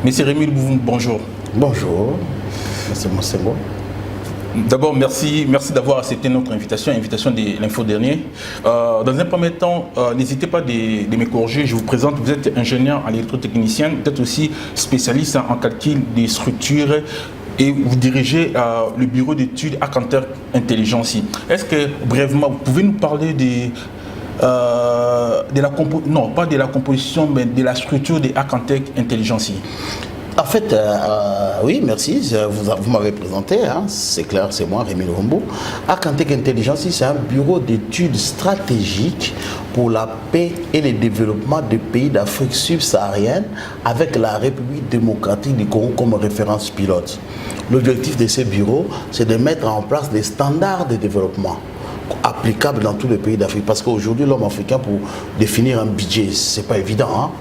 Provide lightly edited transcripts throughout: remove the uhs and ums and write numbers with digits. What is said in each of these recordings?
Monsieur Rémi Bouvoum, bonjour. Bonjour, c'est moi. D'abord, merci d'avoir accepté notre invitation de l'Info Dernier. Dans un premier temps, n'hésitez pas de me corriger. Je vous présente, vous êtes ingénieur en électrotechnicien, vous êtes aussi spécialiste en calcul des structures et vous dirigez le bureau d'études Arcantel Intelligence. Est-ce que, brièvement, vous pouvez nous parler non pas de la composition, mais de la structure de Arcantel Intelligence? En fait, oui, merci, vous m'avez présenté, hein, c'est clair, c'est moi, Rémi Lombo. Arcantel Intelligence, c'est un bureau d'études stratégiques pour la paix et le développement des pays d'Afrique subsaharienne avec la République démocratique du Congo comme référence pilote. L'objectif de ce bureau, c'est de mettre en place des standards de développement applicables dans tous les pays d'Afrique. Parce qu'aujourd'hui, l'homme africain, pour définir un budget, c'est pas évident,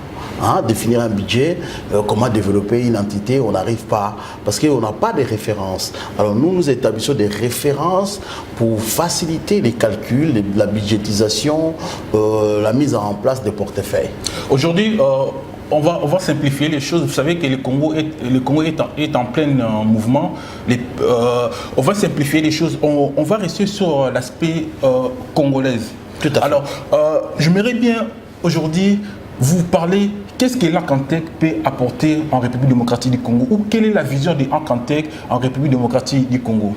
définir un budget, comment développer une entité, on n'arrive pas, parce qu'on n'a pas de références. Alors nous établissons des références pour faciliter les calculs, la budgétisation, la mise en place des portefeuilles. Aujourd'hui, on va simplifier les choses. Vous savez que le Congo est en plein mouvement. On va simplifier les choses. On va rester sur l'aspect congolais. Tout à fait. Alors, j'aimerais bien aujourd'hui vous parler, qu'est-ce que l'Arcantel peut apporter en République démocratique du Congo, ou quelle est la vision de l'Arcantel en République démocratique du Congo?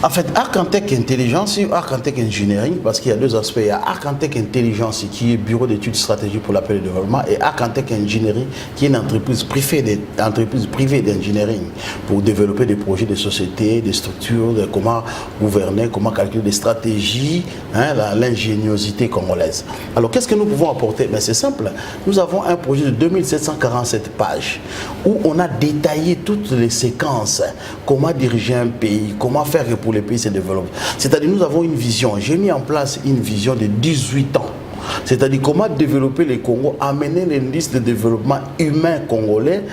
En fait, Arcantel Intelligence et Arcantel Engineering, parce qu'il y a deux aspects. Il y a Arcantel Intelligence qui est bureau d'études stratégiques pour la paix et le développement, et Arcantel Engineering qui est une entreprise privée d'engineering pour développer des projets de société, des structures, de comment gouverner, comment calculer des stratégies, l'ingéniosité congolaise. Alors, qu'est-ce que nous pouvons apporter? C'est simple. Nous avons un projet de 2747 pages où on a détaillé toutes les séquences, comment diriger un pays, comment faire pour les pays se développent. C'est-à-dire nous avons une vision. J'ai mis en place une vision de 18 ans. C'est-à-dire comment développer les Congo, amener l'indice de développement humain congolais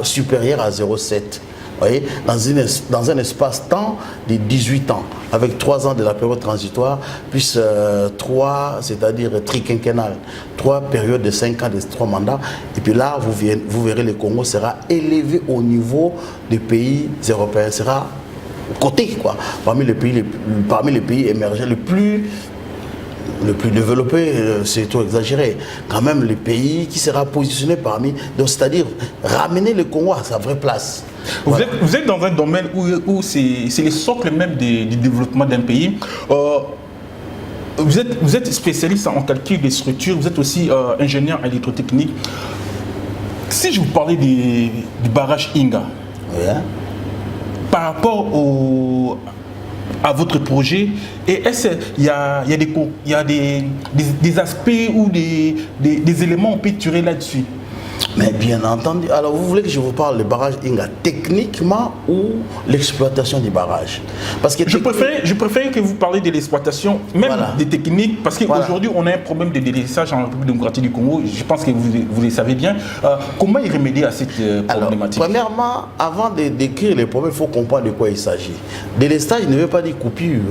supérieur à 0,7. Voyez, dans un espace-temps de 18 ans, avec 3 ans de la période transitoire, plus 3, c'est-à-dire triquinquennal, 3 périodes de 5 ans, de 3 mandats. Et puis là, vous verrez, le Congo sera élevé au niveau des pays européens, sera côté, quoi, parmi les pays émergents le plus développé, c'est trop exagéré. Quand même, les pays qui sera positionné parmi, donc c'est-à-dire ramener le Congo à sa vraie place. Voilà. Vous êtes dans un domaine où c'est le socle même du développement d'un pays. Vous êtes spécialiste en calcul des structures, vous êtes aussi ingénieur en électrotechnique. Si je vous parlais du barrage Inga, ouais. Par rapport à votre projet, et est-ce qu'il y a des aspects ou des éléments qu'on peut tirer là-dessus? Mais bien entendu. Alors vous voulez que je vous parle du barrage Inga techniquement ou l'exploitation du barrage? Parce que je préfère que vous parliez de l'exploitation, même des techniques, parce qu'aujourd'hui on a un problème de délestage en République démocratique du Congo. Je pense que vous le savez bien. Comment y remédier à cette problématique? Alors, premièrement, avant de décrire les problèmes, il faut comprendre de quoi il s'agit. Délestage ne veut pas dire coupure.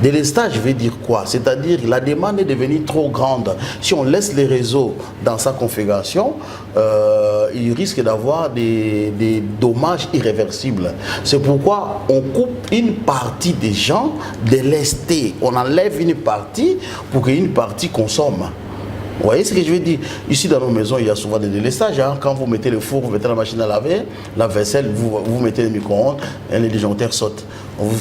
Délestage veut dire quoi? C'est-à-dire la demande est devenue trop grande. Si on laisse les réseaux dans sa configuration, il risque d'avoir des dommages irréversibles. C'est pourquoi on coupe une partie des gens délestés. On enlève une partie pour qu'une partie consomme. Vous voyez ce que je veux dire? Ici dans nos maisons, il y a souvent des délestages. Quand vous mettez le four, vous mettez la machine à laver, la vaisselle, vous mettez le micro-ondes, et les disjoncteurs sautent.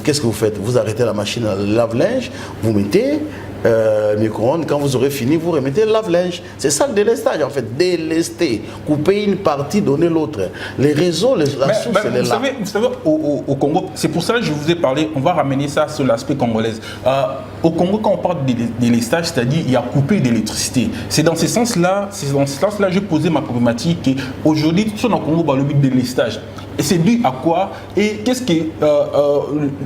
Qu'est-ce que vous faites? Vous arrêtez la machine à lave-linge, vous mettez le micro-ondes, quand vous aurez fini, vous remettez le lave-linge. C'est ça le délestage en fait, délester, couper une partie, donner l'autre. Les réseaux, la source, elle est là. Vous savez, au Congo, c'est pour ça que je vous ai parlé, on va ramener ça sur l'aspect congolais. Au Congo, quand on parle de délestage, c'est-à-dire il y a coupé d'électricité. C'est dans ce sens-là, que je posais ma problématique. Aujourd'hui, tout ça dans le Congo, le but de délestage. Et c'est dû à quoi? Et qu'est-ce que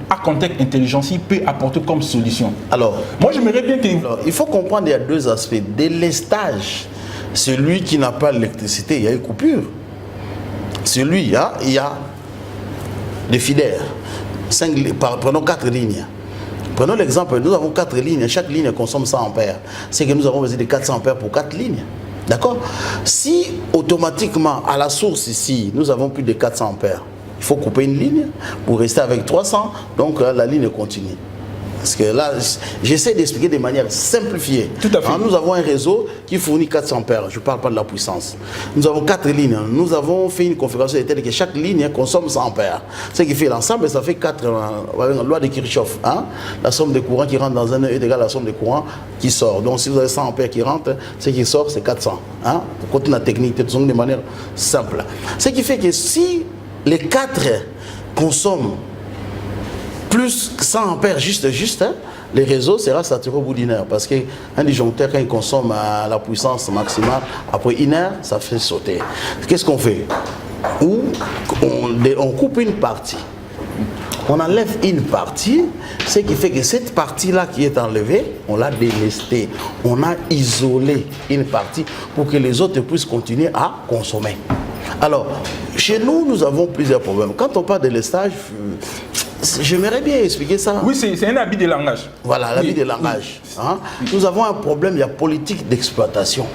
Arcantel Intelligence peut apporter comme solution? Alors, moi j'aimerais bien que... il faut comprendre qu'il y a deux aspects. Délestage, celui qui n'a pas l'électricité, il y a une coupure. Celui, il y a des filaires. Prenons 4 lignes. Prenons l'exemple, nous avons 4 lignes. Chaque ligne consomme 100 ampères. C'est que nous avons besoin de 400 ampères pour 4 lignes. D'accord? Si automatiquement, à la source ici, nous avons plus de 400 ampères, il faut couper une ligne pour rester avec 300, donc la ligne continue. Parce que là, j'essaie d'expliquer de manière simplifiée. Tout à fait. Nous avons un réseau qui fournit 400 ampères. Je ne parle pas de la puissance. Nous avons 4 lignes. Nous avons fait une configuration telle que chaque ligne consomme 100 ampères. Ce qui fait l'ensemble, ça fait 4. Loi de Kirchhoff. La somme de courant qui rentre dans un nœud est égale à la somme de courant qui sort. Donc si vous avez 100 ampères qui rentrent, ce qui sort, c'est 400. Pour continuer la technique, de manière simple. Ce qui fait que si les 4 consomment plus 100 ampères juste, le réseau sera saturé au bout d'une heure. Parce qu'un disjoncteur, quand il consomme à la puissance maximale, après une heure, ça fait sauter. Qu'est-ce qu'on fait? On coupe une partie. On enlève une partie, ce qui fait que cette partie-là qui est enlevée, on l'a délestée. On a isolé une partie pour que les autres puissent continuer à consommer. Alors, chez nous, nous avons plusieurs problèmes. Quand on parle de lestage, j'aimerais bien expliquer ça. Oui, c'est un habit de langage. Voilà, l'habit de langage. Nous avons un problème, il y a politique d'exploitation.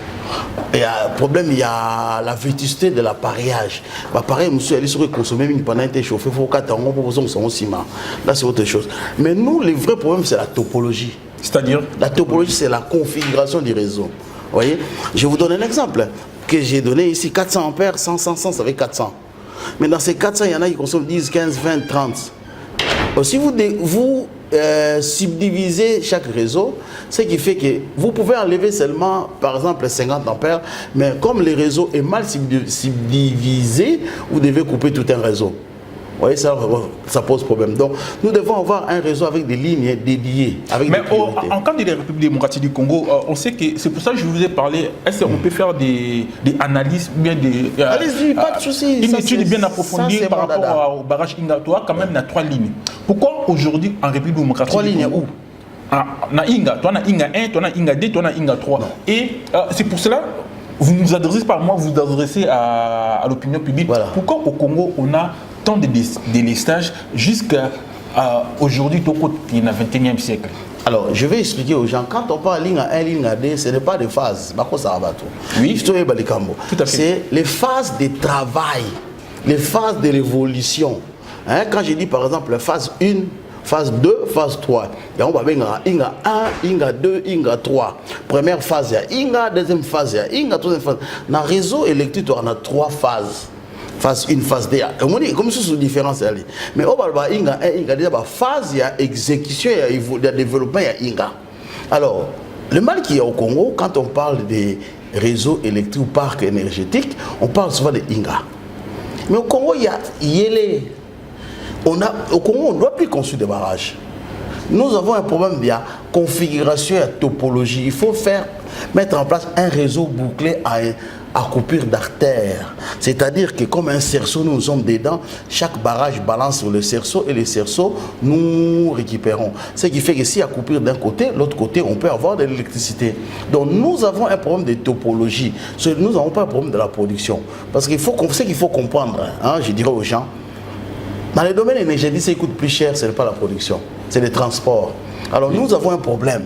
Il y a un problème, il y a la vétusté de l'appareillage. Pareil, monsieur, il serait consommé pendant qu'il était chauffé, il faut qu'attendre pour son ciment. Là, c'est autre chose. Mais nous, le vrai problème, c'est la topologie. C'est-à-dire? La topologie, c'est la configuration du réseau. Vous voyez? Je vous donne un exemple que j'ai donné ici, 400 ampères, 100, 100, 100, ça fait 400. Mais dans ces 400, il y en a qui consomment 10, 15, 20, 30. Si vous subdivisez chaque réseau, ce qui fait que vous pouvez enlever seulement, par exemple, 50 ampères, mais comme le réseau est mal subdivisé, vous devez couper tout un réseau. Vous voyez, ça pose problème. Donc, nous devons avoir un réseau avec des lignes dédiées. Mais en cas de la République démocratique du Congo, on sait que c'est pour ça que je vous ai parlé. Est-ce qu'on peut faire des analyses, bien des. Allez-y, pas de souci. Une étude bien approfondie par rapport au barrage Inga. Toi, quand même, il y a 3 lignes. Pourquoi aujourd'hui, en République démocratique 3 lignes où? Na Inga, toi, na Inga 1, toi, na Inga 2, toi, na Inga 3. Non. Et c'est pour cela. Vous ne nous adressez pas à moi, vous vous adressez à l'opinion publique. Voilà. Pourquoi au Congo, on a tant de délestages jusqu'à aujourd'hui, au 21e siècle? Alors, je vais expliquer aux gens, quand on parle ligne 1, ligne 2, ce n'est pas des phases. Oui. Tout à fait. C'est les phases de travail, les phases de l'évolution. Quand je dis par exemple phase 1, phase 2, phase 3. Et on va voir Inga 1, Inga 2, Inga 3. Première phase, il y a Inga, deuxième phase, il y a Inga, troisième phase. Dans le réseau électrique, on a 3 phases. Phase 1, phase 2. Comme ça, c'est différent. Mais on va voir Inga 1, Inga 2, phase, il y a exécution, il y a développement, il y a Inga. Alors, le mal qu'il y a au Congo, quand on parle des réseaux électriques ou parcs énergétiques, on parle souvent de Inga. Mais au Congo, il y a Yélé. Au Congo, on ne doit plus construire des barrages. Nous avons un problème de configuration et topologie. Il faut mettre en place un réseau bouclé à coupure d'artères. C'est-à-dire que comme un cerceau, nous sommes dedans, chaque barrage balance sur le cerceau et les cerceaux, nous récupérons. Ce qui fait que s'il y a coupure d'un côté, l'autre côté, on peut avoir de l'électricité. Donc nous avons un problème de topologie. Nous n'avons pas un problème de la production. Parce qu'il faut, ce qu'il faut comprendre, je dirais aux gens, dans les domaines énergétiques, ce qui coûte plus cher, ce n'est pas la production, c'est le transport. Alors nous avons un problème.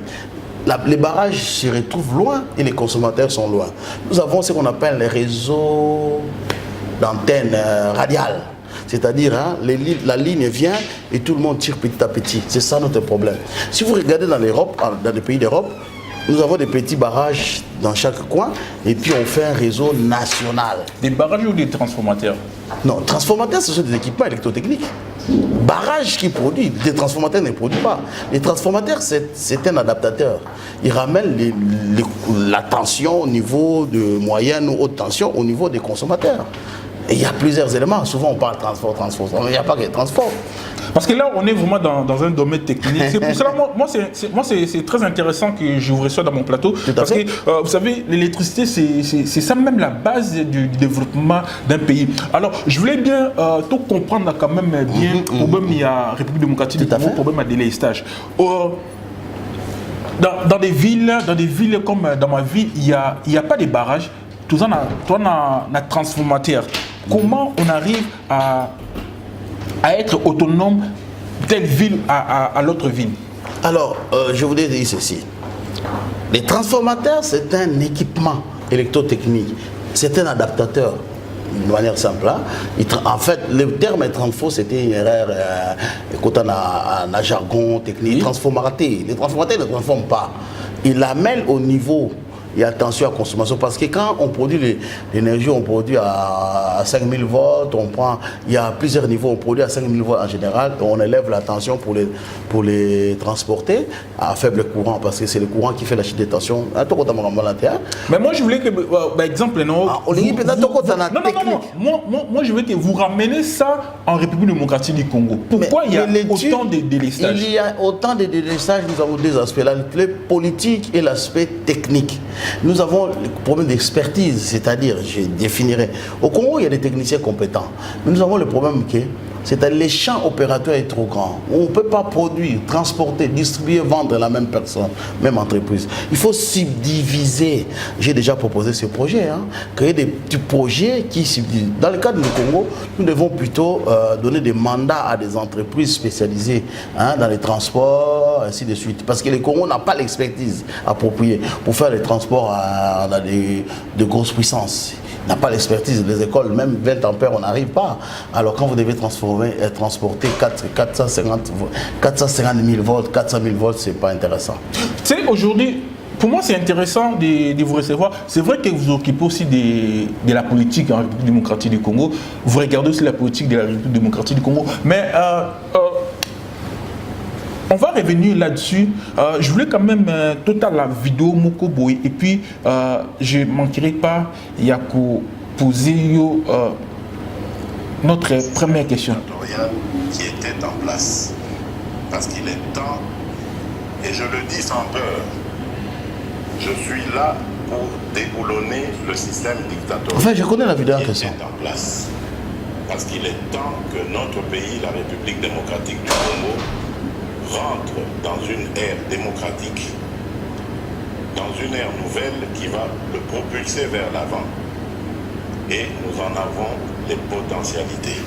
Les barrages se retrouvent loin et les consommateurs sont loin. Nous avons ce qu'on appelle les réseaux d'antennes radiales. C'est-à-dire, la ligne vient et tout le monde tire petit à petit. C'est ça notre problème. Si vous regardez dans les pays d'Europe, nous avons des petits barrages dans chaque coin et puis on fait un réseau national. Des barrages ou des transformateurs? Non, transformateurs, ce sont des équipements électrotechniques. Barrages qui produisent, des transformateurs ne produisent pas. Les transformateurs, c'est un adaptateur. Il ramène la tension au niveau de moyenne ou haute tension au niveau des consommateurs. Et il y a plusieurs éléments. Souvent, on parle transport. Il n'y a pas que transport. Parce que là, on est vraiment dans un domaine technique. C'est pour cela, moi, c'est très intéressant que je vous reçois dans mon plateau. Parce que, vous savez, l'électricité, c'est ça même la base du développement d'un pays. Alors, je voulais bien tout comprendre quand même bien le problème il y a République démocratique du Congo, le problème à délestage. Dans des villes comme dans ma ville, il n'y a pas de barrages. Tout ça, on a transformateur. Comment on arrive à être autonome telle ville à l'autre ville? Alors, je voudrais dire ceci. Les transformateurs, c'est un équipement électrotechnique. C'est un adaptateur. De manière simple. Hein. En fait, le terme transfo, c'était une erreur écoute, en jargon technique. Transformaté. Les transformateurs ne transforment pas. Ils l'amènent au niveau. Et attention à la consommation, parce que quand on produit l'énergie, on produit à 5000 volts, il y a plusieurs niveaux, on produit à 5000 volts en général, on élève la tension pour les transporter à faible courant, parce que c'est le courant qui fait la chute des tensions. Mais moi je voulais que, par exemple, moi je veux que vous ramenez ça en République démocratique du Congo. Pourquoi il y a autant de délestages? Il y a autant de délestages, nous avons deux aspects, l'aspect politique et l'aspect technique. Nous avons le problème d'expertise, c'est-à-dire, je définirai, au Congo, il y a des techniciens compétents. Mais nous avons le problème que c'est-à-dire les champs opérateurs est trop grand. On ne peut pas produire, transporter, distribuer, vendre la même personne, même entreprise. Il faut subdiviser. J'ai déjà proposé ce projet, hein, créer des petits projets qui subdivisent. Dans le cadre du Congo, nous devons plutôt donner des mandats à des entreprises spécialisées hein, dans les transports, ainsi de suite. Parce que le Congo n'a pas l'expertise appropriée pour faire les transports dans de grosses puissances. N'a pas l'expertise des écoles, même 20 ampères, on n'arrive pas. Alors quand vous devez transporter 450 000 volts, 400 000 volts, c'est pas intéressant. Tu sais, aujourd'hui, pour moi, c'est intéressant de vous recevoir. C'est vrai que vous occupez aussi de la politique en République démocratique du Congo. Vous regardez aussi la politique de la République démocratique du Congo. Mais on va revenir là-dessus. Je voulais quand même total la vidéo Moko Boy et puis je ne manquerai pas il y a qu'à poser notre première question. Qui était en place parce qu'il est temps et je le dis sans peur. Je suis là pour déboulonner le système dictatorial. Enfin, je connais la vidéo en question. En place parce qu'il est temps que notre pays, la République démocratique du Congo, rentre dans une ère démocratique, dans une ère nouvelle qui va le propulser vers l'avant. Et nous en avons les potentialités.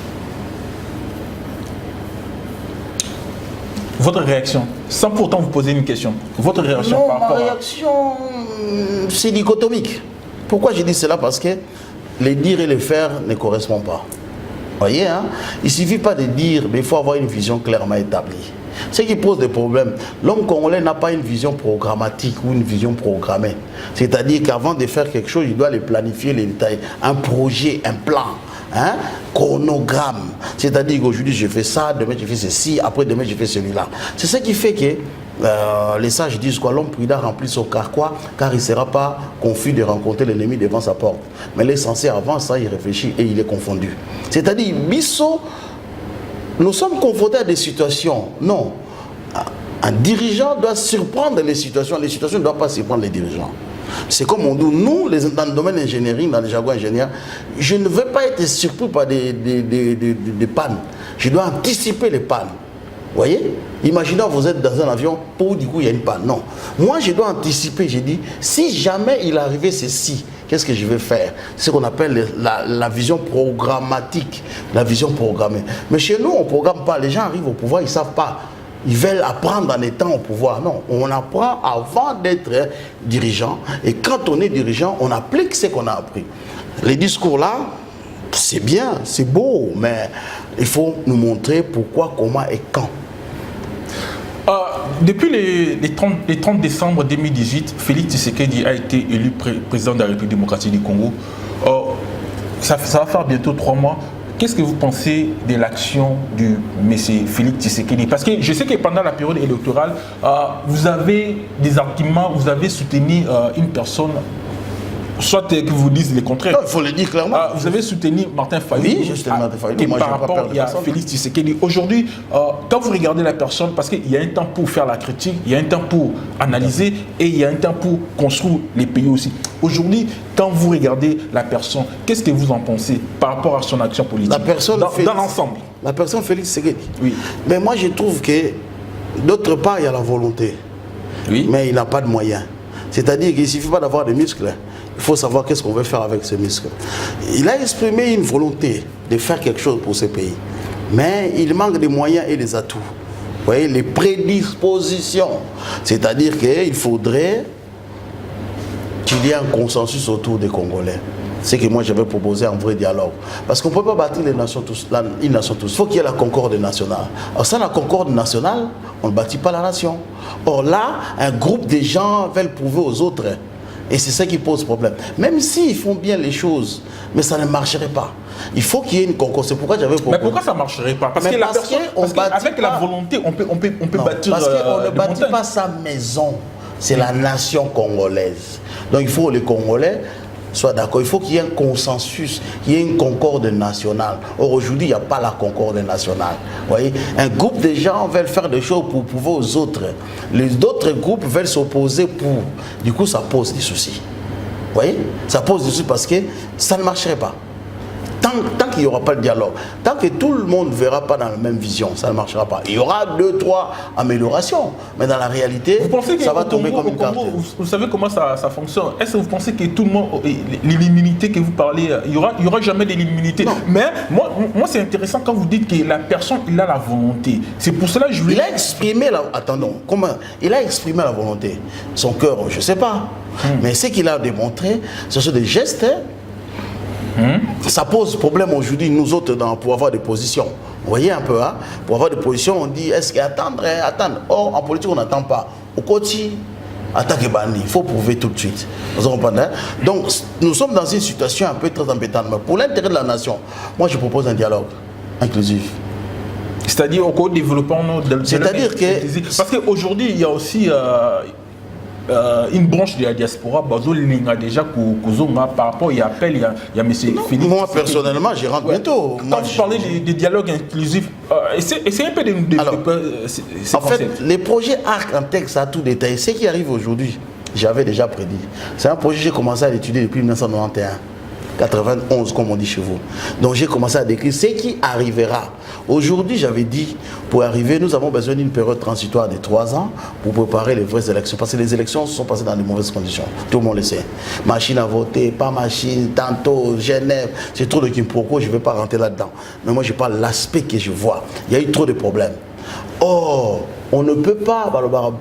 Votre réaction, sans pourtant vous poser une question, votre réaction non, par rapport ma réaction, c'est dichotomique. Pourquoi je dis cela? Parce que les dire et les faire ne correspondent pas. Vous voyez, hein? Il ne suffit pas de dire, mais il faut avoir une vision clairement établie. Ce qui pose des problèmes, l'homme congolais n'a pas une vision programmatique ou une vision programmée. C'est-à-dire qu'avant de faire quelque chose, il doit les planifier, les détails. Un projet, un plan, hein, chronogramme. C'est-à-dire qu'aujourd'hui je fais ça, demain je fais ceci, après demain je fais celui-là. C'est ce qui fait que les sages disent quoi, l'homme prudent remplit son carquois, car il ne sera pas confus de rencontrer l'ennemi devant sa porte. Mais l'essentiel avant ça, il réfléchit et il est confondu. C'est-à-dire, Bisso, nous sommes confrontés à des situations. Non. Un dirigeant doit surprendre les situations ne doivent pas surprendre les dirigeants. C'est comme on dit, nous, dans le domaine ingénierie, dans le jargon ingénieur, je ne veux pas être surpris par des pannes. Je dois anticiper les pannes. Vous voyez? Imaginez vous êtes dans un avion, pour du coup il y a une panne. Non. Moi je dois anticiper, j'ai dit, si jamais il arrivait ceci, qu'est-ce que je vais faire? C'est ce qu'on appelle la vision programmatique, la vision programmée. Mais chez nous, on ne programme pas. Les gens arrivent au pouvoir, ils ne savent pas. Ils veulent apprendre en étant au pouvoir. Non, on apprend avant d'être dirigeant. Et quand on est dirigeant, on applique ce qu'on a appris. Les discours là, c'est bien, c'est beau, mais il faut nous montrer pourquoi, comment et quand. Depuis les 30 décembre 2018, Félix Tshisekedi a été élu président de la République démocratique du Congo. Ça va faire bientôt 3 mois. Qu'est-ce que vous pensez de l'action du monsieur Félix Tshisekedi? Parce que je sais que pendant la période électorale, vous avez des arguments, vous avez soutenu une personne, soit que vous dites le contraire. Il faut le dire clairement. Vous avez soutenu Martin Fayulu. Oui, j'ai soutenu Martin Fayulu. Par rapport à Félix Tshisekedi. Aujourd'hui, quand vous regardez la personne, parce qu'il y a un temps pour faire la critique, il y a un temps pour analyser et il y a un temps pour construire les pays aussi. Aujourd'hui, quand vous regardez la personne, qu'est-ce que vous en pensez par rapport à son action politique? La personne dans l'ensemble. La personne Félix Tshisekedi. Oui. Mais moi, je trouve que, d'autre part, il y a la volonté. Oui. Mais il n'a pas de moyens. C'est-à-dire qu'il ne suffit pas d'avoir des muscles. Il faut savoir qu'est-ce qu'on veut faire avec ces muscles. Il a exprimé une volonté de faire quelque chose pour ce pays. Mais il manque des moyens et des atouts. Vous voyez, les prédispositions. C'est-à-dire qu'il faudrait qu'il y ait un consensus autour des Congolais. C'est que moi j'avais proposé un vrai dialogue. Parce qu'on ne peut pas bâtir les nations tous, une nation tous. Il faut qu'il y ait la concorde nationale. Alors sans la concorde nationale, on ne bâtit pas la nation. Or là, un groupe de gens veulent prouver aux autres. Et c'est ça qui pose problème. Même s'ils font bien les choses, mais ça ne marcherait pas. Il faut qu'il y ait une concorde. C'est pourquoi j'avais proposé. Mais pourquoi ça ne marcherait pas? Parce qu'avec la volonté, on peut bâtir. Parce qu'on ne bâtit pas sa maison. C'est la nation congolaise. Donc il faut les Congolais soient d'accord. Il faut qu'il y ait un consensus, qu'il y ait une concorde nationale. Or aujourd'hui, il n'y a pas la concorde nationale. Vous voyez, un groupe de gens veulent faire des choses pour prouver aux autres. Les autres groupes veulent s'opposer pour. Du coup, ça pose des soucis. Vous voyez, ça pose des soucis parce que ça ne marcherait pas. Tant qu'il n'y aura pas de dialogue, tant que tout le monde ne verra pas dans la même vision, ça ne marchera pas. Il y aura 2, 3 améliorations, mais dans la réalité, ça va tomber comme une carte. Vous savez comment ça fonctionne? Est-ce que vous pensez que tout le monde, l'immunité que vous parlez, il n'y aura jamais de l'immunité? Mais moi c'est intéressant quand vous dites que la personne, il a la volonté. C'est pour cela que je voulais... Il a exprimé la... Attendons, comment? Il a exprimé la volonté. Son cœur, je ne sais pas. Mais ce qu'il a démontré, ce sont des gestes... Ça pose problème aujourd'hui, nous autres, pour avoir des positions. Vous voyez un peu, hein? Pour avoir des positions, on dit, est-ce qu'attendre, attendre. Or, en politique, on n'attend pas. Au côté, attaque bandi, il faut prouver tout de suite. Vous comprenez? Donc, nous sommes dans une situation un peu très embêtante. Mais pour l'intérêt de la nation, moi, je propose un dialogue inclusif. C'est-à-dire au co-développement de c'est-à-dire que... Parce qu'aujourd'hui, il y a aussi... une branche de la diaspora, déjà par rapport, il y a appel, il y a M. Félix. Moi, personnellement, j'y rentre bientôt. Quand vous parlez des dialogues inclusifs, essayez un peu de nous développer. En fait, les projets ARC en texte à tout détail, ce qui arrive aujourd'hui, j'avais déjà prédit. C'est un projet que j'ai commencé à l'étudier depuis 1991. 91 comme on dit chez vous. Donc j'ai commencé à décrire ce qui arrivera. Aujourd'hui, j'avais dit, pour arriver, nous avons besoin d'une période transitoire de 3 ans pour préparer les vraies élections. Parce que les élections se sont passées dans de mauvaises conditions. Tout le monde le sait. Machine à voter, pas machine, tantôt, Genève, c'est trop de quiproquos, je ne vais pas rentrer là-dedans. Mais moi, je parle de l'aspect que je vois. Il y a eu trop de problèmes. Or, on ne peut pas,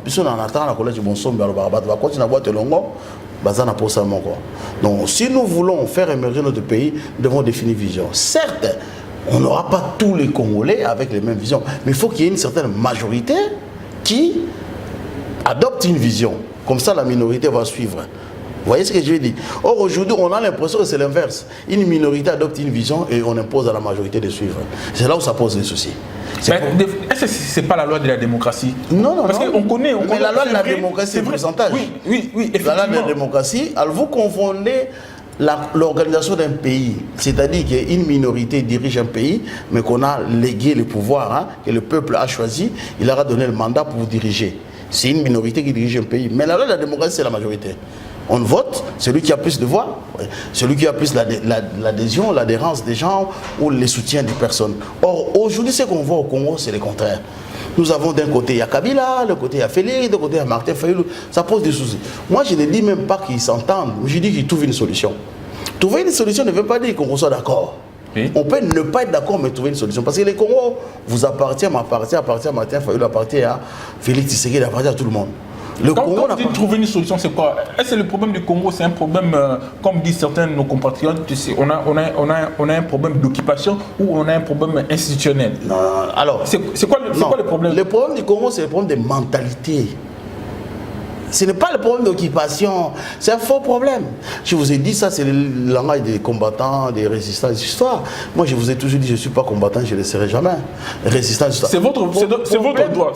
si on en attend la collège de Bonsom, on va continuer à boire de longo. Donc, si nous voulons faire émerger notre pays, nous devons définir une vision. Certes, on n'aura pas tous les Congolais avec les mêmes visions, mais il faut qu'il y ait une certaine majorité qui adopte une vision. Comme ça, la minorité va suivre. Vous voyez ce que je veux dire? Or, aujourd'hui, on a l'impression que c'est l'inverse. Une minorité adopte une vision et on impose à la majorité de suivre. C'est là où ça pose des soucis. Est-ce que ce n'est pas la loi de la démocratie? Non. Parce qu'on connaît. Mais la loi de la démocratie, c'est le pourcentage. Oui, la loi de la démocratie, alors vous confondez l'organisation d'un pays. C'est-à-dire qu'une minorité dirige un pays, mais qu'on a légué le pouvoir, que le peuple a choisi, il leur a donné le mandat pour vous diriger. C'est une minorité qui dirige un pays. Mais la loi de la démocratie, c'est la majorité. On vote, celui qui a plus de voix, celui qui a plus l'adhésion, l'adhérence des gens ou le soutien des personnes. Or, aujourd'hui, ce qu'on voit au Congo, c'est le contraire. Nous avons d'un côté, il y a Kabila, de l'autre côté, il y a Félix, de l'autre côté, il y a Martin Fayulu. Ça pose des soucis. Moi, je ne dis même pas qu'ils s'entendent, je dis qu'ils trouvent une solution. Trouver une solution ne veut pas dire qu'on soit d'accord. Oui. On peut ne pas être d'accord, mais trouver une solution. Parce que les Congo vous appartient, m'appartient, appartient à Martin Fayulu, appartient à Félix Tshisekedi, appartient à tout le monde. Quand vous dites trouver une solution, c'est quoi? Est-ce que le problème du Congo, c'est un problème, comme disent certains de nos compatriotes, on a un problème d'occupation ou on a un problème institutionnel? Non, alors... C'est quoi le problème? Le problème du Congo, c'est le problème de mentalité. Ce n'est pas le problème d'occupation, c'est un faux problème. Je vous ai dit ça, c'est le langage des combattants, des résistants, des histoires. Moi, je vous ai toujours dit, je ne suis pas combattant, je ne le serai jamais. Résistant, c'est votre droit, c'est votre droit.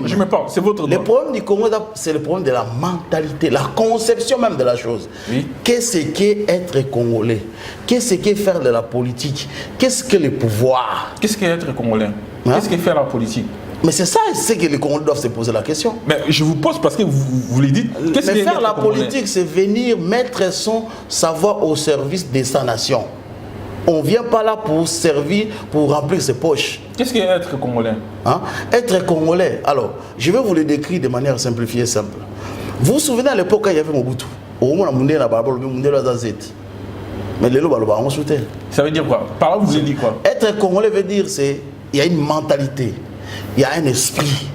Je me parle, c'est votre droit. Le problème du Congo, c'est le problème de la mentalité, la conception même de la chose. Oui. Qu'est-ce qu'est être congolais? Qu'est-ce qu'est faire de la politique? Qu'est-ce que le pouvoir? Qu'est-ce qu'est être congolais? Qu'est-ce qu'est faire la politique? Mais c'est ça, c'est que les Congolais doivent se poser la question. Mais je vous pose parce que vous le dites. Mais faire la politique, c'est venir mettre son savoir au service de sa nation. On ne vient pas là pour servir, pour remplir ses poches. Qu'est-ce qu'est être congolais? Être congolais, alors, je vais vous le décrire de manière simplifiée, simple. Vous vous souvenez à l'époque quand il y avait Mobutu? Mais les lois, on soutient. Ça veut dire quoi? Par là, vous avez dit quoi? Être congolais veut dire, c'est il y a une mentalité. Il y a un esprit.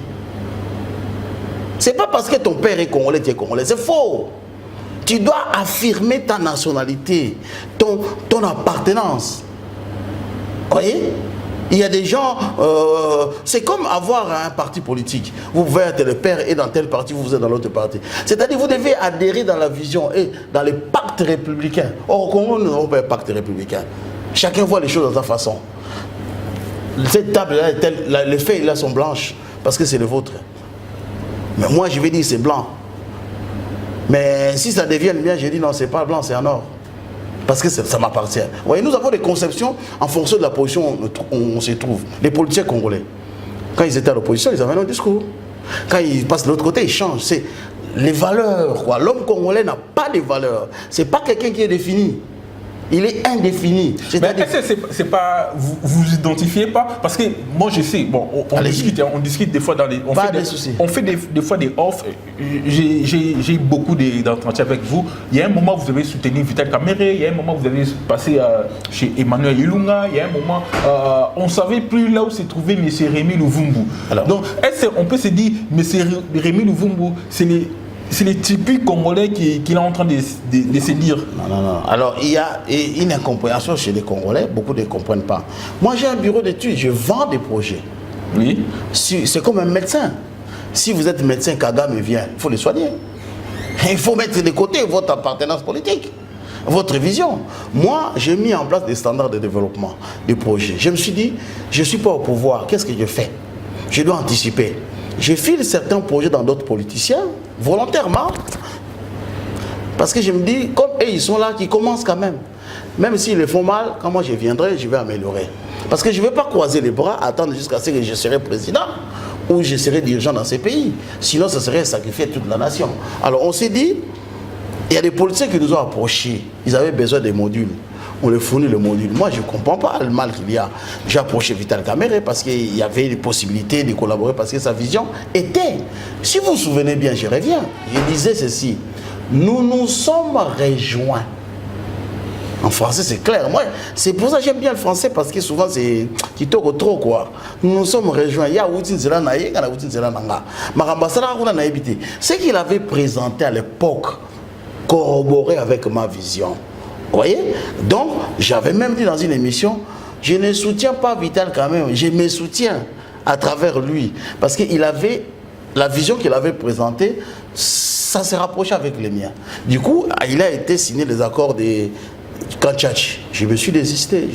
C'est pas parce que ton père est congolais, tu es congolais. C'est faux. Tu dois affirmer ta nationalité, ton appartenance. Vous voyez? Il y a des gens, c'est comme avoir un parti politique. Vous pouvez être le père et dans tel parti, vous êtes dans l'autre parti. C'est-à-dire vous devez adhérer dans la vision et dans les pactes républicains. Or, au Congo, nous n'avons pas un pacte républicain. Chacun voit les choses de sa façon. Cette table-là, les feuilles là sont blanches parce que c'est le vôtre. Mais moi, je vais dire c'est blanc. Mais si ça devient le mien, je dis non, c'est pas blanc, c'est en or. Parce que ça m'appartient. Vous voyez, nous avons des conceptions en fonction de la position où on se trouve. Les politiciens congolais, quand ils étaient à l'opposition, ils avaient un discours. Quand ils passent de l'autre côté, ils changent. C'est les valeurs. L'homme congolais n'a pas de valeurs. C'est pas quelqu'un qui est défini. Il est indéfini. Mais est-ce que c'est pas, vous identifiez pas? Parce que moi je sais, bon, on discute des fois dans les... On fait des fois des offres. J'ai eu beaucoup d'entretiens avec vous. Il y a un moment où vous avez soutenu Vital Kamerhe, il y a un moment où vous avez passé chez Emmanuel Ilunga, il y a un moment, on ne savait plus là où se trouvait M. Rémy Louvumbu. Donc, est-ce qu'on peut se dire, M. Rémy Louvumbu, c'est les typiques Congolais qu'il est en train de se dire? Non. Alors, il y a une incompréhension chez les Congolais. Beaucoup ne comprennent pas. Moi, j'ai un bureau d'études. Je vends des projets. Oui. C'est comme un médecin. Si vous êtes médecin, Kagame vient, il faut le soigner. Il faut mettre de côté votre appartenance politique, votre vision. Moi, j'ai mis en place des standards de développement des projets. Je me suis dit, je ne suis pas au pouvoir. Qu'est-ce que je fais? Je dois anticiper. Je file certains projets dans d'autres politiciens, volontairement, parce que je me dis, comme eux, ils sont là, qu'ils commencent quand même. Même s'ils le font mal, quand moi je viendrai, je vais améliorer. Parce que je ne vais pas croiser les bras, attendre jusqu'à ce que je serai président ou je serai dirigeant dans ces pays. Sinon, ça serait sacrifier toute la nation. Alors, on s'est dit, il y a des politiciens qui nous ont approchés. Ils avaient besoin des modules. On leur fournit le module. Moi, je ne comprends pas le mal qu'il y a. J'ai approché Vital Kamerhe parce qu'il y avait des possibilités de collaborer, parce que sa vision était. Si vous vous souvenez bien, je reviens. Je disais ceci. Nous nous sommes rejoints. En français, c'est clair. Moi, c'est pour ça que j'aime bien le français, parce que souvent, c'est qui toque trop, quoi. Nous nous sommes rejoints. Il y a Outin Zelanaye, il y a Outin Zelananga. Ce qu'il avait présenté à l'époque corroboré avec ma vision. Vous voyez? Donc, j'avais même dit dans une émission, je ne soutiens pas Vital Kamerhe, je me soutiens à travers lui. Parce qu'il avait, la vision qu'il avait présentée, ça s'est rapproché avec les miens. Du coup, il a été signé les accords de Kanchachi. Je me suis désisté.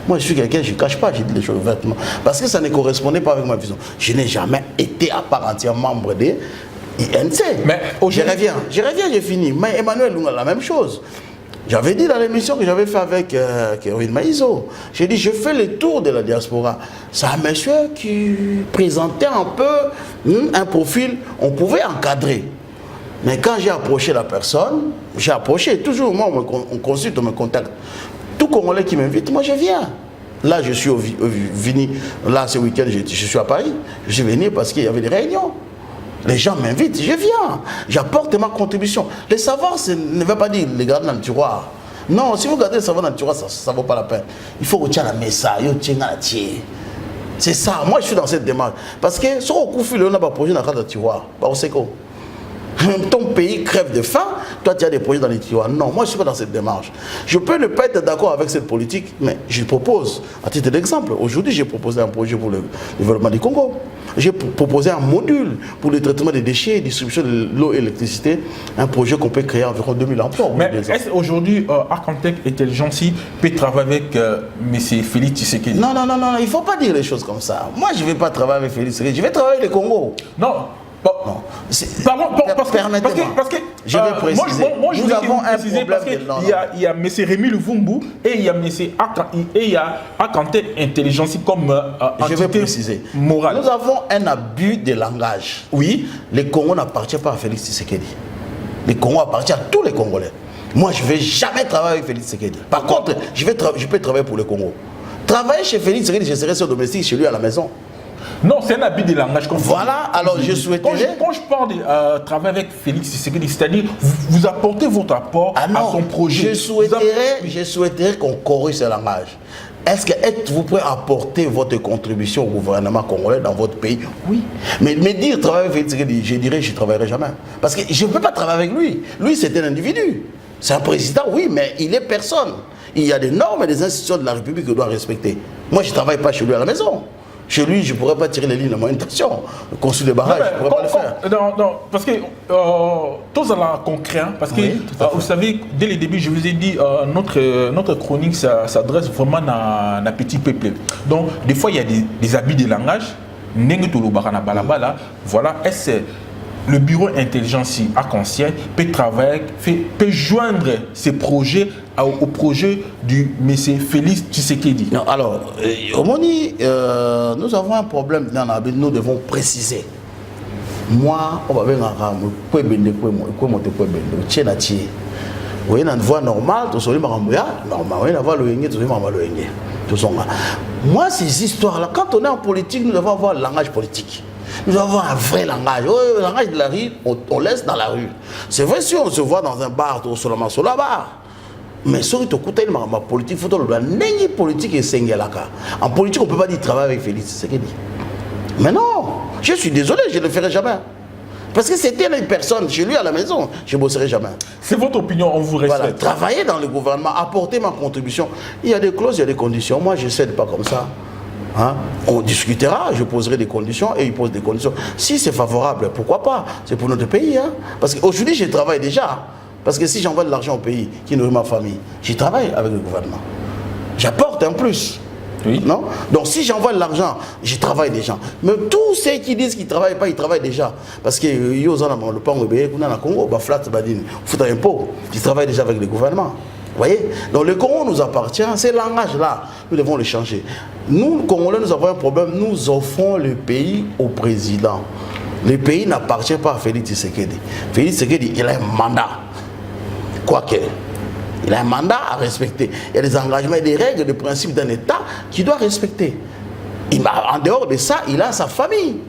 Moi, je suis quelqu'un, je ne cache pas, j'ai dit les choses ouvertement. Parce que ça ne correspondait pas avec ma vision. Je n'ai jamais été à part entière membre des INC. Mais je reviens, j'ai fini. Mais Emmanuel Lunga, la même chose. J'avais dit dans l'émission que j'avais fait avec Kevin Maïzo, j'ai dit je fais le tour de la diaspora. C'est un monsieur qui présentait un peu un profil, on pouvait encadrer. Mais quand j'ai approché la personne, j'ai approché, toujours moi on consulte, on me contacte. Tout Congolais qui m'invite, moi je viens. Là je suis venu, là ce week-end je suis à Paris, je suis venu parce qu'il y avait des réunions. Les gens m'invitent, je viens, j'apporte ma contribution. Le savoir, ne veut pas dire les garder dans le tiroir. Non, si vous gardez le savoir dans le tiroir, ça ne vaut pas la peine. Il faut que tu aies la messa, c'est ça, moi je suis dans cette démarche. Parce que si on coupe le projet dans le tiroir, ton pays crève de faim, toi tu as des projets dans les tiroirs. Non, moi je ne suis pas dans cette démarche. Je peux ne pas être d'accord avec cette politique, mais je propose, à titre d'exemple, aujourd'hui j'ai proposé un projet pour le développement du Congo. J'ai proposé un module pour le traitement des déchets et distribution de l'eau et l'électricité, un projet qu'on peut créer environ 2000 emplois. Mais est-ce qu'aujourd'hui, Arcantec Intelligence peut travailler avec M. Félix Tshisekedi? Non, il ne faut pas dire les choses comme ça. Moi je ne vais pas travailler avec Félix Tshisekedi, je vais travailler avec le Congo. Non. Non. Parce que je vais préciser. Moi, nous avons un problème parce il y a M. Rémy Louvumbu et il y a M. Arcantec Intelligence comme je vais préciser. Morale. Nous avons un abus de langage. Oui. Le Congo n'appartient pas à Félix Tshisekedi. Le Congo appartient à tous les Congolais. Moi, je ne vais jamais travailler avec Félix Tshisekedi. Par contre, je peux travailler pour le Congo. Travailler chez Félix Tshisekedi, je serai sur domestique chez lui à la maison. Non, c'est un abus de langage. Voilà, alors je souhaiterais... Quand je parle de travailler avec Félix Tshisekedi, c'est-à-dire vous apportez votre apport à son projet. Je souhaiterais qu'on corrige ce langage. Est-ce que vous pouvez apporter votre contribution au gouvernement congolais dans votre pays? Oui. Mais dire travailler avec Félix Tshisekedi, je dirais je ne travaillerai jamais. Parce que je ne peux pas travailler avec lui. Lui, c'est un individu. C'est un président, oui, mais il est personne. Il y a des normes et des institutions de la République que doit respecter. Moi, je ne travaille pas chez lui à la maison. Chez lui, je ne pourrais pas tirer les lignes de manutention. Construire des barrages, je ne pourrais pas le faire. Non, parce que tous à la concret, parce que vous savez, dès le début, je vous ai dit, notre chronique s'adresse vraiment à un petit peuple. Donc, des fois, il y a des habits de langage. Voilà, est-ce le bureau intelligence arc-en-ciel peut travailler, peut joindre ses projets au projet du M. Félix Tshisekedi? Non, alors, Omoni, nous avons un problème dans la ville, nous devons préciser. Moi, on va venir à vous voyez, dans une voie normale, moi, ces histoires-là, quand on est en politique, nous devons avoir le langage politique. Nous avons un vrai langage. Le langage de la rue, on laisse dans la rue. C'est vrai si on se voit dans un bar, sur la bar. Mais surtout, ma politique, il faut que politique et en politique, on ne peut pas dire travailler avec Félix Tshisekedi. Mais non, je suis désolé, je ne le ferai jamais. Parce que c'était une personne chez lui à la maison, je ne bosserai jamais. C'est votre opinion, on vous respecte. Voilà, travailler dans le gouvernement, apporter ma contribution. Il y a des clauses, il y a des conditions. Moi, je ne cède pas comme ça. Hein? On discutera, je poserai des conditions et il pose des conditions. Si c'est favorable, pourquoi pas? C'est pour notre pays. Hein? Parce qu'aujourd'hui, je travaille déjà. Parce que si j'envoie de l'argent au pays qui nourrit ma famille, je travaille avec le gouvernement. J'apporte un plus. Oui. Non? Donc si j'envoie de l'argent, je travaille déjà. Mais tous ceux qui disent qu'ils ne travaillent pas, ils travaillent déjà. Parce que le pan au Congo, ils travaillent déjà avec le gouvernement. Vous voyez? Donc le Congo nous appartient, ces langages-là, nous devons les changer. Nous, les Congolais, nous avons un problème, nous offrons le pays au président. Le pays n'appartient pas à Félix Tshisekedi. Félix Tshisekedi, il a un mandat. Quoique, il a un mandat à respecter. Il y a des engagements et des règles, des principes d'un État qu'il doit respecter. En dehors de ça, il a sa famille.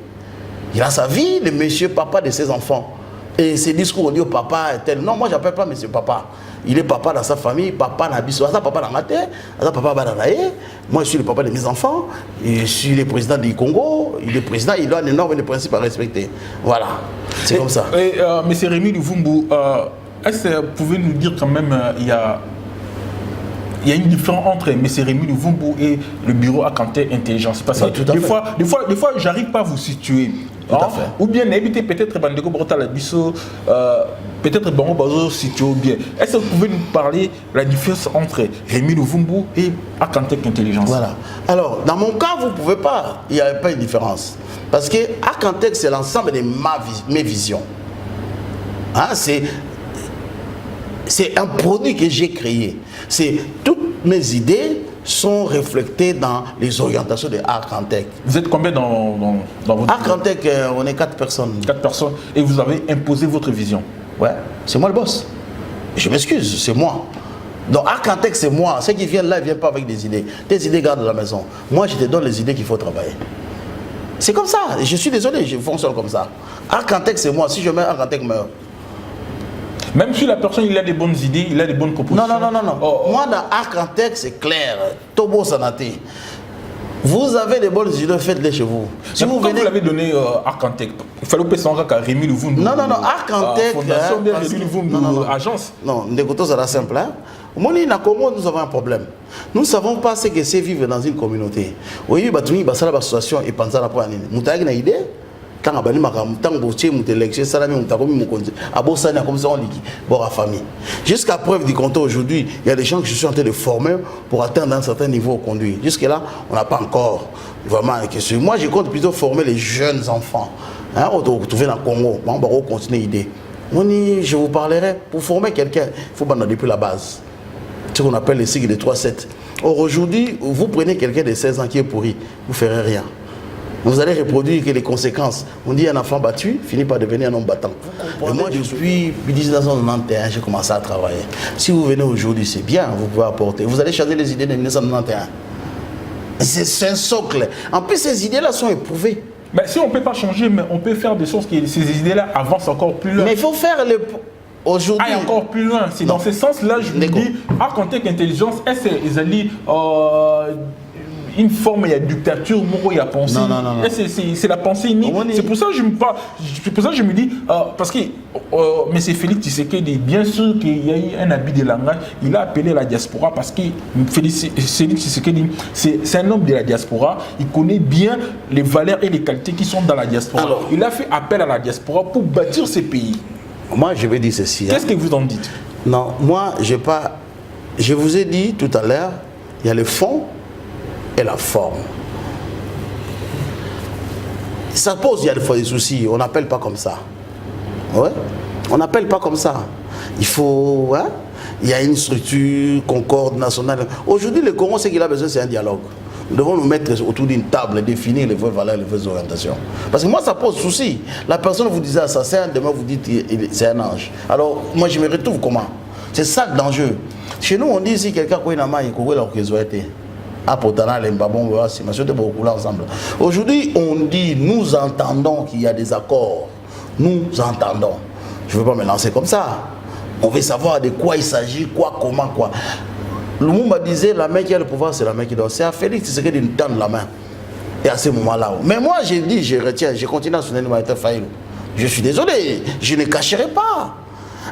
Il a sa vie, le monsieur papa de ses enfants. Et ces discours, on dit au papa est tel. Non, moi, je n'appelle pas monsieur papa. Il est papa dans sa famille, papa n'a pas papa dans ma terre, papa dans la haie. Moi, je suis le papa de mes enfants. Je suis le président du Congo. Il est président, il a un énorme principe à respecter. Voilà, c'est comme ça. Et M. Rémi Luvumbu, est-ce que vous pouvez nous dire quand même, il y a une différence entre M. Rémi Luvumbu et le bureau Arc-en-Ciel Intelligence? Parce que des fois, j'arrive pas à vous situer. Tout à fait. Ou bien éviter peut-être Bandeko Borota Bisso, peut-être Bango Bazo situé bien. Est-ce que vous pouvez nous parler de la différence entre Rémi Luvumbu et Arc-en-Ciel Intelligence? Voilà. Alors, dans mon cas, vous ne pouvez pas, il n'y a pas une différence. Parce que Arc-en-Ciel, c'est l'ensemble de mes visions. Hein, c'est un produit que j'ai créé. Toutes mes idées sont reflétées dans les orientations de Arc-en-Ciel. Vous êtes combien dans votre... Arc-en-Ciel, on est 4 personnes. 4 personnes. Et vous avez imposé votre vision? Ouais, c'est moi le boss. Je m'excuse, c'est moi. Donc Arc-en-Ciel, c'est moi. Ceux qui viennent là, ils ne viennent pas avec des idées. Tes idées gardent à la maison. Moi, je te donne les idées qu'il faut travailler. C'est comme ça. Je suis désolé, je fonctionne comme ça. Arc-en-Ciel, c'est moi. Si je meurs, Arc-en-Ciel meurt. Même si la personne il a des bonnes idées, il a des bonnes propositions. Non. Moi, dans Arc-en-Ciel, c'est clair. Tobo Sanate. Vous avez des bonnes idées, faites-les chez vous. Si vous l'avez donné Arc-en-Ciel, il fallait pas s'en à Rémi Luvumbu. Non, Arc-en-Ciel. Fondation bien Rémi Luvumbu, agence. Non, Ndekoto, ça simple. Hein? Moni na Congo, nous avons un problème. Nous ne savons pas ce que c'est vivre dans une communauté. Oui, il y a une association et penser à la poignée. Vous avez une idée? Jusqu'à preuve du compte aujourd'hui, il y a des gens que je suis en train de former pour atteindre un certain niveau au conduit. Jusque-là, on n'a pas encore vraiment une question. Moi, je compte plutôt former les jeunes enfants. Hein, on doit retrouver dans le Congo. On va continuer l'idée. Je vous parlerai. Pour former quelqu'un, il faut banner depuis la base. Ce qu'on appelle les cycles de 3-7. Or, aujourd'hui, vous prenez quelqu'un de 16 ans qui est pourri, vous ne ferez rien. Vous allez reproduire que les conséquences. On dit un enfant battu finit par devenir un homme battant. Et moi, depuis 1991, j'ai commencé à travailler. Si vous venez aujourd'hui, c'est bien, vous pouvez apporter. Vous allez changer les idées de 1991. C'est un socle. En plus, ces idées-là sont éprouvées. Mais si on ne peut pas changer, mais on peut faire des choses qui ces idées-là avancent encore plus loin. Mais il faut faire le... aujourd'hui... Ah, encore plus loin. C'est dans ce sens-là, je me dis, Arcantec Intelligence, est-ce une forme, il y a dictature, il y a pensée. Non. C'est la pensée unique. C'est pour ça que je me parle. C'est pour ça que je me dis, parce que M. Félix Tshisekedi, bien sûr qu'il y a eu un abus de langage, il a appelé la diaspora parce que Félix Tshisekedi, c'est un homme de la diaspora, il connaît bien les valeurs et les qualités qui sont dans la diaspora. Alors, il a fait appel à la diaspora pour bâtir ces pays. Moi, je vais dire ceci. Qu'est-ce que vous en dites? Non, moi, je vous ai dit tout à l'heure, il y a le fond et la forme. Ça pose, il y a des fois des soucis, on n'appelle pas comme ça. Ouais, on n'appelle pas comme ça. Il faut, hein? Il y a une structure, concorde nationale. Aujourd'hui, le Congo, ce qu'il a besoin, c'est un dialogue. Nous devons nous mettre autour d'une table et définir les vraies valeurs, les vraies orientations. Parce que moi, ça pose souci. La personne vous disait assassin, demain vous dites c'est un ange. Alors, moi, je me retrouve comment? C'est ça le danger. Chez nous, on dit si quelqu'un a une main, il a été. Aujourd'hui, on dit, nous entendons qu'il y a des accords. Nous entendons. Je ne veux pas me lancer comme ça. On veut savoir de quoi il s'agit, quoi, comment, quoi. Lumumba disait, la main qui a le pouvoir, c'est la main qui donne. C'est à Félix Tshisekedi de tendre la main. Et à ce moment-là. Mais moi, j'ai dit, je retiens, je continue à soutenir Martin Fayulu. Je suis désolé, je ne cacherai pas.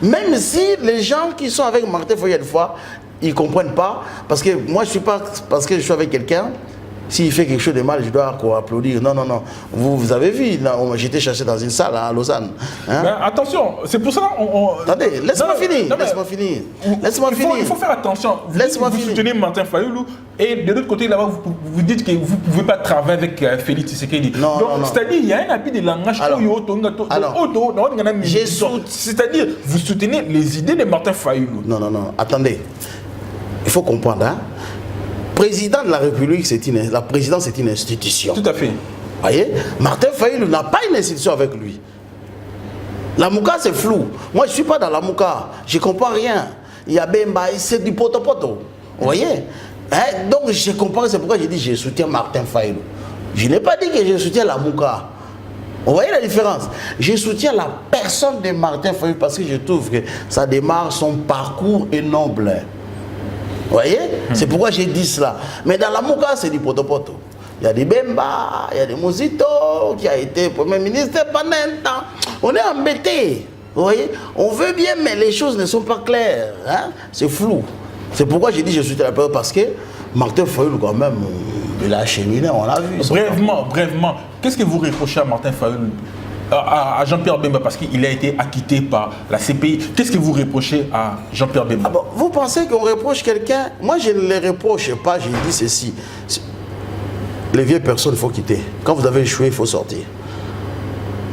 Même si les gens qui sont avec Martin Fayulu, des fois, ils ne comprennent pas, parce que moi je suis pas, parce que je suis avec quelqu'un, s'il fait quelque chose de mal, je dois applaudir. Non. Vous avez vu, j'étais cherché dans une salle à Lausanne. Hein? Ben, attention, c'est pour ça Attendez, laisse-moi finir. Il faut faire attention. Vous soutenez Martin Fayulu et de l'autre côté, là-bas, vous dites que vous ne pouvez pas travailler avec Félix Tshisekedi. Non. C'est-à-dire, il y a un abus de langage. C'est-à-dire, vous soutenez les idées de Martin Fayulu. Non. Attendez. Il faut comprendre, hein? Président de la République, la présidence, c'est une institution. Tout à fait. Voyez, Martin Fayulu n'a pas une institution avec lui. La Mouka, c'est flou. Moi, je ne suis pas dans la Mouka. Je ne comprends rien. Il y a Bemba, c'est du poto-poto. Vous voyez, hein? Donc, je comprends, c'est pourquoi j'ai dit je soutiens Martin Fayulu. Je n'ai pas dit que je soutiens la Mouka. Vous voyez la différence? Je soutiens la personne de Martin Fayulu parce que je trouve que ça démarre, son parcours est noble. Vous voyez? C'est pourquoi j'ai dit cela. Mais dans la Mouka, c'est du poto-poto. Il y a des Bemba, il y a des Mozito qui a été Premier ministre pendant un temps. On est embêté. Vous voyez? On veut bien, mais les choses ne sont pas claires. Hein? C'est flou. C'est pourquoi j'ai dit je suis thérapeute parce que Martin Fayulu, quand même, il a acheminé, on l'a vu. Brièvement, qu'est-ce que vous reprochez à Martin Fayulu? À Jean-Pierre Bemba, parce qu'il a été acquitté par la CPI. Qu'est-ce que vous reprochez à Jean-Pierre Bemba? Vous pensez qu'on reproche quelqu'un? Moi, je ne le reproche pas, j'ai dit ceci. Les vieilles personnes, il faut quitter. Quand vous avez échoué, il faut sortir.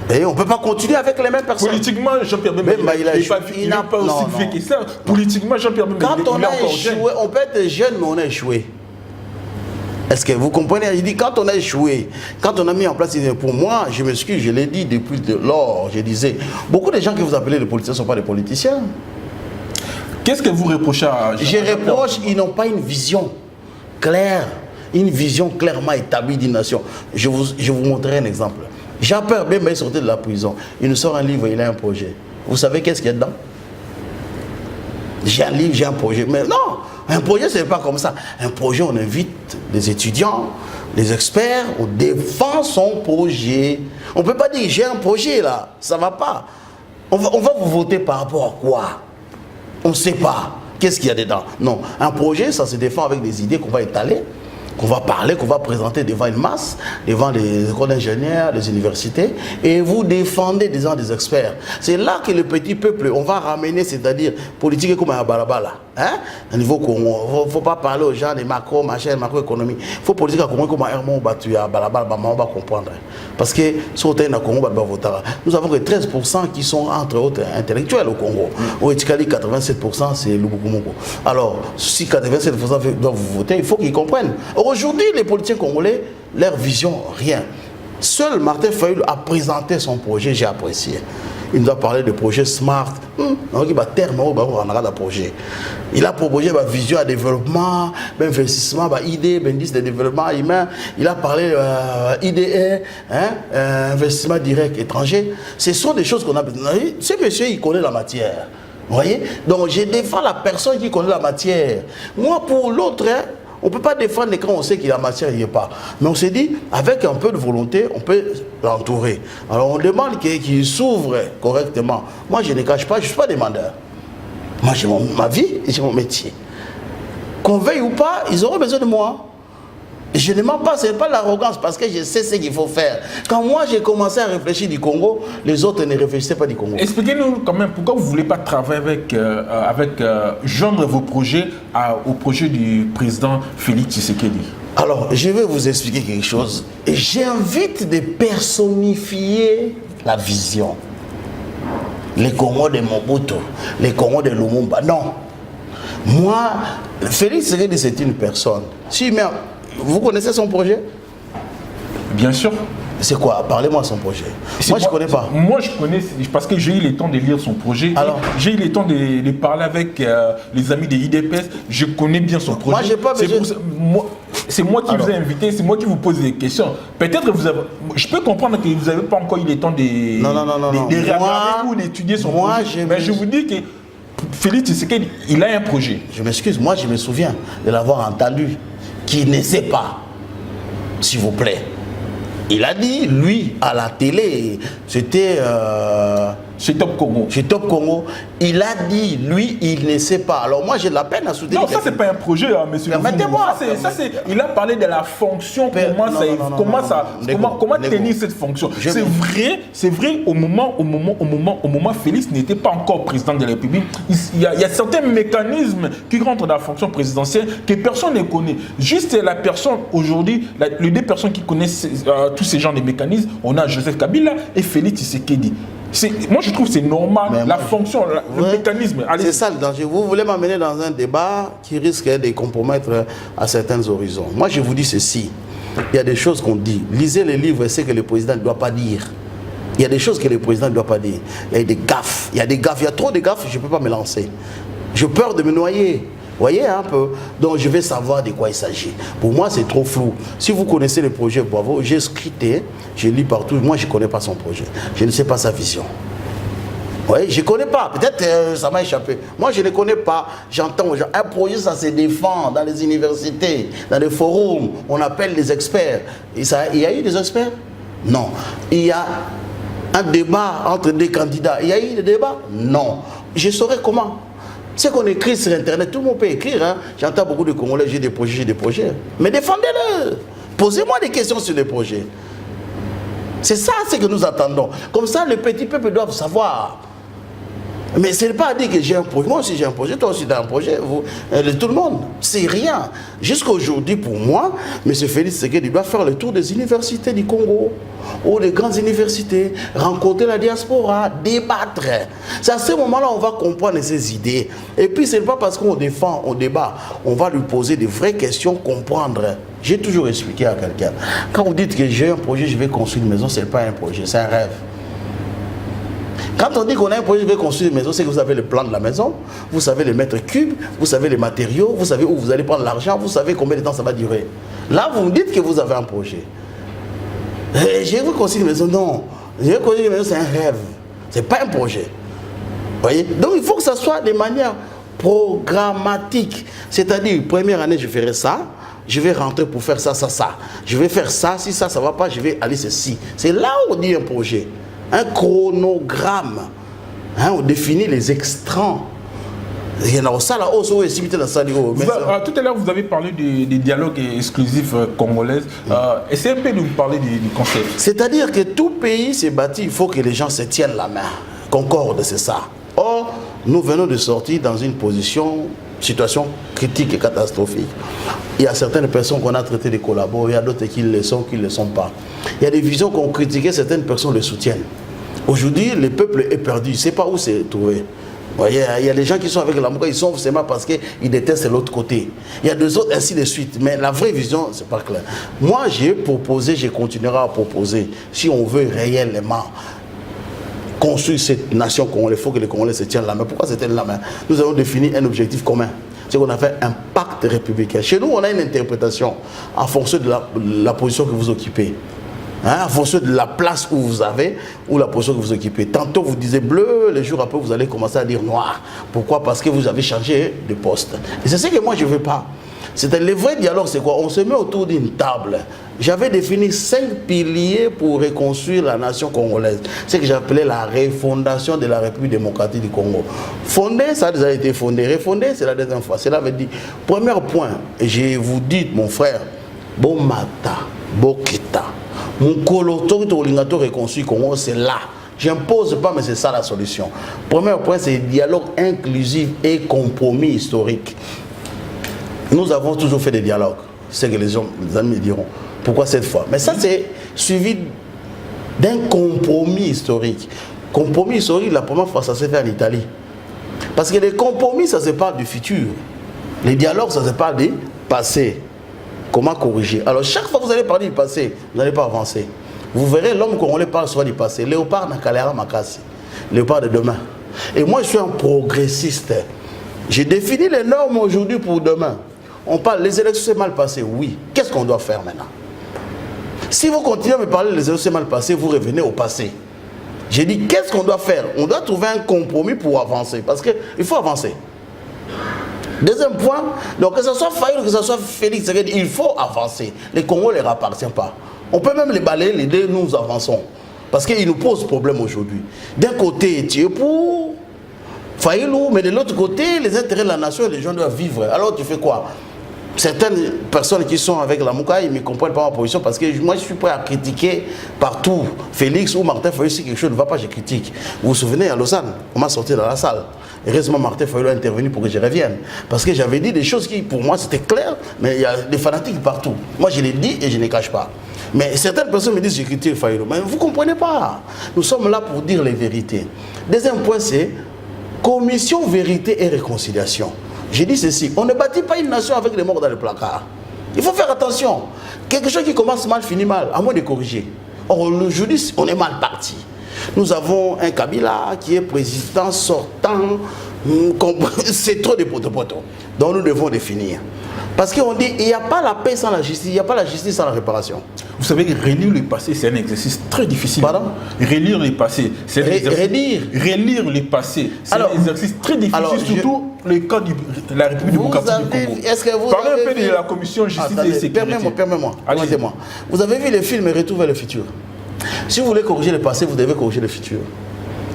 Et on ne peut pas continuer avec les mêmes personnes. Politiquement, Jean-Pierre Bemba, il n'a pas aussi fait que ça. Politiquement, Jean-Pierre Bemba, quand on a échoué, on peut être jeune, mais on a échoué. Est-ce que vous comprenez? Il dit quand on a échoué, quand on a mis en place, pour moi, je m'excuse, je l'ai dit depuis lors, je disais, beaucoup de gens que vous appelez les politiciens ne sont pas des politiciens. Qu'est-ce que vous reprochez à Jean-Pierre? Je reproche, ils n'ont pas une vision claire, une vision clairement établie d'une nation. Je vous montrerai un exemple. Jean-Pierre Bemba est sorti de la prison, il nous sort un livre, il a un projet. Vous savez qu'est-ce qu'il y a dedans? J'ai un livre, j'ai un projet. Mais non, un projet, ce n'est pas comme ça. Un projet, on invite des étudiants, des experts, on défend son projet. On ne peut pas dire, j'ai un projet là, ça ne va pas. On va vous voter par rapport à quoi? On ne sait pas. Qu'est-ce qu'il y a dedans? Non, un projet, ça se défend avec des idées qu'on va étaler, qu'on va parler, qu'on va présenter devant une masse, devant des écoles d'ingénieurs, des universités, et vous défendez des experts. C'est là que le petit peuple, on va ramener, c'est-à-dire politique comme un balabala. Hein? Au niveau Congo, il ne faut pas parler aux gens des macro, machin, macroéconomie. Il faut politique à Congo comme un Hermon battu à balabala, on va comprendre. Parce que si on est à Congo, nous avons que 13% qui sont entre autres intellectuels au Congo. Au Etikali, 87% c'est Lubukumoko. Alors, si 87% doivent vous voter, il faut qu'ils comprennent. Aujourd'hui, les politiciens congolais, leur vision, rien. Seul Martin Fayulu a présenté son projet, j'ai apprécié. Il nous a parlé de projet SMART. Il a proposé une vision à développement, investissement, idée, indice de développement humain. Il a parlé d'IDE, investissement direct étranger. Ce sont des choses qu'on a besoin. Ce monsieur, il connaît la matière. Vous voyez? Donc je défends la personne qui connaît la matière. Moi, pour l'autre, hein, on ne peut pas défendre quand on sait qu'il y a la matière, il n'y a pas. Mais on s'est dit, avec un peu de volonté, on peut l'entourer. Alors on demande qu'il s'ouvre correctement. Moi, je ne cache pas, je ne suis pas demandeur. Moi, j'ai ma vie et j'ai mon métier. Qu'on veuille ou pas, ils auront besoin de moi. Je ne mens pas, ce n'est pas l'arrogance, parce que je sais ce qu'il faut faire. Quand moi j'ai commencé à réfléchir du Congo, les autres ne réfléchissaient pas du Congo. Expliquez-nous quand même pourquoi vous ne voulez pas travailler avec joindre vos projets au projet du président Félix Tshisekedi. Alors, je vais vous expliquer quelque chose. J'invite de personnifier la vision. Les Congos de Mobutu, les Congos de Lumumba. Non. Moi, Félix Tshisekedi, c'est une personne. Si, mais vous connaissez son projet? Bien sûr. C'est quoi? Parlez-moi de son projet. Moi, je ne connais pas. Moi, je connais parce que j'ai eu le temps de lire son projet. Alors, j'ai eu le temps de parler avec les amis de l'IDPS. Je connais bien son projet. Moi, j'ai pas besoin. C'est moi qui vous ai invité, c'est moi qui vous pose des questions. Peut-être que vous avez... Je peux comprendre que vous n'avez pas encore eu le temps de regarder ou d'étudier son projet. Mais je vous dis que Félix Tshisekedi, il a un projet. Je m'excuse, moi, je me souviens de l'avoir entendu. Qui ne sait pas, s'il vous plaît. Il a dit, lui, à la télé, c'était... chez Top Congo. Chez Top Congo, il a dit, lui, il ne sait pas. Alors moi, j'ai de la peine à soutenir. Non, ça, c'est pas un projet, hein, monsieur. Permettez-moi. Il a parlé de la fonction, comment tenir cette fonction. C'est vrai, au moment, Félix n'était pas encore président de la République. Il y a certains mécanismes qui rentrent dans la fonction présidentielle que personne ne connaît. Juste la personne, aujourd'hui, les deux personnes qui connaissent tous ces genres de mécanismes, on a Joseph Kabila et Félix Tshisekedi. Moi, je trouve que c'est normal, mais fonction, le mécanisme. C'est ça le danger. Vous voulez m'amener dans un débat qui risque de compromettre à certains horizons. Moi, je vous dis ceci. Il y a des choses qu'on dit. Lisez les livres et c'est que le président ne doit pas dire. Il y a des choses que le président ne doit pas dire. Il y a des gaffes. Il y a trop de gaffes, je ne peux pas me lancer. J'ai peur de me noyer. Vous voyez un peu. Donc je vais savoir de quoi il s'agit. Pour moi, c'est trop flou. Si vous connaissez le projet, bravo. J'ai scruté, je lis partout. Moi, je ne connais pas son projet. Je ne sais pas sa vision. Oui, je ne connais pas. Peut-être ça m'a échappé. Moi, je ne connais pas. J'entends aux gens. Un projet, ça se défend dans les universités, dans les forums. On appelle les experts. Et il y a eu des experts? Non. Il y a un débat entre des candidats. Il y a eu des débats? Non. Je saurais comment. C'est qu'on écrit sur Internet, tout le monde peut écrire. Hein. J'entends beaucoup de Congolais, j'ai des projets. Mais défendez-le. Posez-moi des questions sur les projets. C'est ça ce que nous attendons. Comme ça, le petit peuple doit savoir. Mais ce n'est pas à dire que j'ai un projet. Moi aussi j'ai un projet, toi aussi tu as un projet. Tout le monde. C'est rien. Jusqu'à aujourd'hui, pour moi, M. Félix Tshisekedi doit faire le tour des universités du Congo ou des grandes universités, rencontrer la diaspora, débattre. C'est à ce moment-là qu'on va comprendre ses idées. Et puis, ce n'est pas parce qu'on défend, on débat. On va lui poser des vraies questions, comprendre. J'ai toujours expliqué à quelqu'un. Quand vous dites que j'ai un projet, je vais construire une maison, ce n'est pas un projet, c'est un rêve. Quand on dit qu'on a un projet, je vais construire une maison, c'est que vous avez le plan de la maison, vous savez les mètres cubes, vous savez les matériaux, vous savez où vous allez prendre l'argent, vous savez combien de temps ça va durer. Là, vous me dites que vous avez un projet. Je vais construire une maison, non. Je vais construire une maison, c'est un rêve. Ce n'est pas un projet. Vous voyez? Donc, il faut que ça soit de manière programmatique. C'est-à-dire, première année, je ferai ça. Je vais rentrer pour faire ça, ça, ça. Je vais faire ça. Si ça ne va pas, je vais aller ceci. C'est là où on dit un projet. Un chronogramme. Hein, on définit les extrants. Tout à l'heure, vous avez parlé des dialogues exclusifs congolais. Essayez un peu de vous parler du concept. C'est-à-dire que tout pays s'est bâti, il faut que les gens se tiennent la main. Concorde, c'est ça. Or, nous venons de sortir dans une situation critique et catastrophique. Il y a certaines personnes qu'on a traitées de collaborateurs, il y a d'autres qui le sont, qui ne le sont pas. Il y a des visions qu'on critiquait, certaines personnes le soutiennent. Aujourd'hui, le peuple est perdu, il ne sait pas où se trouver. Vous voyez, il y a des gens qui sont avec l'amour, ils sont forcément parce qu'ils détestent l'autre côté. Il y a deux autres, ainsi de suite. Mais la vraie vision, c'est pas clair. Moi, j'ai proposé, je continuerai à proposer, si on veut réellement construire cette nation congolaise, il faut que les Congolais se tiennent la main. Pourquoi se tiennent la main? Nous avons défini un objectif commun. C'est qu'on a fait un pacte républicain. Chez nous, on a une interprétation en fonction de la position que vous occupez. Hein, en fonction de la place où vous avez ou la position que vous occupez. Tantôt vous disiez bleu, les jours après vous allez commencer à dire noir. Pourquoi? Parce que vous avez changé de poste. Et c'est ce que moi je ne veux pas. Le vrai dialogue, c'est quoi? On se met autour d'une table. J'avais défini 5 piliers pour reconstruire la nation congolaise. C'est ce que j'appelais la refondation de la République démocratique du Congo. Fonder, ça a déjà été fondé. Refonder, c'est la deuxième fois. Cela veut dire, premier point, et je vous dis, mon frère, bon mata, bokita. Mon coloto qui reconstruit Congo, c'est là. J'impose pas, mais c'est ça la solution. Premier point, c'est dialogue inclusif et compromis historique. Nous avons toujours fait des dialogues. C'est ce que les amis me diront. Pourquoi cette fois? Mais ça, c'est suivi d'un compromis historique. Compromis historique, la première fois, ça s'est fait en Italie. Parce que les compromis, ça se parle du futur. Les dialogues, ça se parle du passé. Comment corriger? Alors, chaque fois que vous allez parler du passé, vous n'allez pas avancer. Vous verrez, l'homme congolais parle souvent du passé. Léopard Nakalera Makasi. Léopard de demain. Et moi, je suis un progressiste. J'ai défini les normes aujourd'hui pour demain. On parle, les élections s'est mal passées, oui. Qu'est-ce qu'on doit faire maintenant? Si vous continuez à me parler, les élections s'est mal passées, vous revenez au passé. J'ai dit, qu'est-ce qu'on doit faire? On doit trouver un compromis pour avancer. Parce qu'il faut avancer. Deuxième point, donc que ce soit Fayulu, que ce soit Félix, il faut avancer. Les Congos ne leur appartiennent pas. On peut même les balayer, les deux, nous avançons. Parce qu'ils nous posent problème aujourd'hui. D'un côté, tu es pour Fayulu, mais de l'autre côté, les intérêts de la nation et les gens doivent vivre. Alors tu fais quoi? Certaines personnes qui sont avec la Mouka, ils ne comprennent pas ma position parce que moi je suis prêt à critiquer partout. Félix ou Martin Fayulu, si quelque chose ne va pas, je critique. Vous vous souvenez, à Lausanne, on m'a sorti dans la salle. Heureusement, Martin Fayulu a intervenu pour que je revienne. Parce que j'avais dit des choses qui, pour moi, c'était clair, mais il y a des fanatiques partout. Moi, je l'ai dit et je ne les cache pas. Mais certaines personnes me disent que je critique Fayulu. Mais vous ne comprenez pas. Nous sommes là pour dire les vérités. Deuxième point, c'est commission vérité et réconciliation. J'ai dit ceci, on ne bâtit pas une nation avec les morts dans le placard. Il faut faire attention. Quelque chose qui commence mal finit mal, à moins de corriger. Or, aujourd'hui, on est mal parti. Nous avons un Kabila qui est président sortant. C'est trop de poteaux. Donc nous devons définir. Parce qu'on dit, il n'y a pas la paix sans la justice, il n'y a pas la justice sans la réparation. Vous savez que relire le passé, c'est un exercice très difficile. Pardon? Relire le passé, c'est un exercice... Relire le passé, c'est un exercice très difficile, surtout le cas de la République démocratique du Congo. Est-ce que vous parlez avez un peu de la commission justice et sécurité. Permettez-moi. Vous avez vu les films Retour vers le futur? Si vous voulez corriger le passé, vous devez corriger le futur.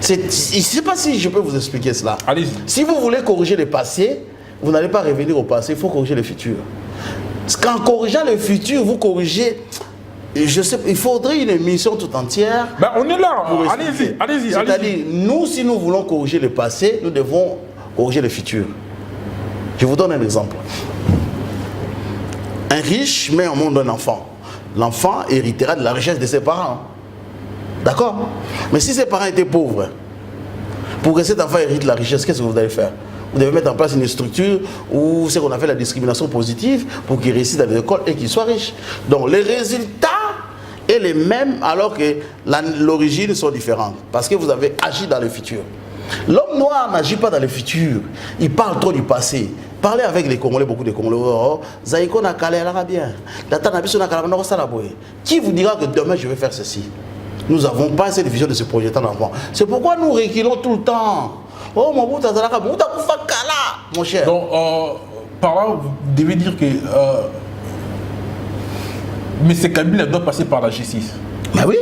Je ne sais pas si je peux vous expliquer cela. Allez-y. Si vous voulez corriger le passé, vous n'allez pas revenir au passé, il faut corriger le futur. Qu'en corrigeant le futur, vous corrigez... Je sais, il faudrait une émission tout entière. Ben on est là, allez-y. C'est-à-dire, nous, si nous voulons corriger le passé, nous devons corriger le futur. Je vous donne un exemple. Un riche met au monde un enfant. L'enfant héritera de la richesse de ses parents. D'accord? Mais si ses parents étaient pauvres, pour que cet enfant hérite la richesse, qu'est-ce que vous allez faire? Vous devez mettre en place une structure où c'est qu'on appelle la discrimination positive pour qu'il réussisse dans l'école et qu'il soit riche. Donc les résultats sont les mêmes alors que l'origine sont différentes. Parce que vous avez agi dans le futur. L'homme noir n'agit pas dans le futur. Il parle trop du passé. Parlez avec les Congolais, beaucoup de Congolais. Oh, Zaïko n'a calé bien. Qui vous dira que demain je vais faire ceci? Nous n'avons pas cette vision de se projeter en avant. C'est pourquoi nous reculons tout le temps. Oh, mon cher. Donc, par là, vous devez dire que M. Kabila doit passer par la justice. Mais oui.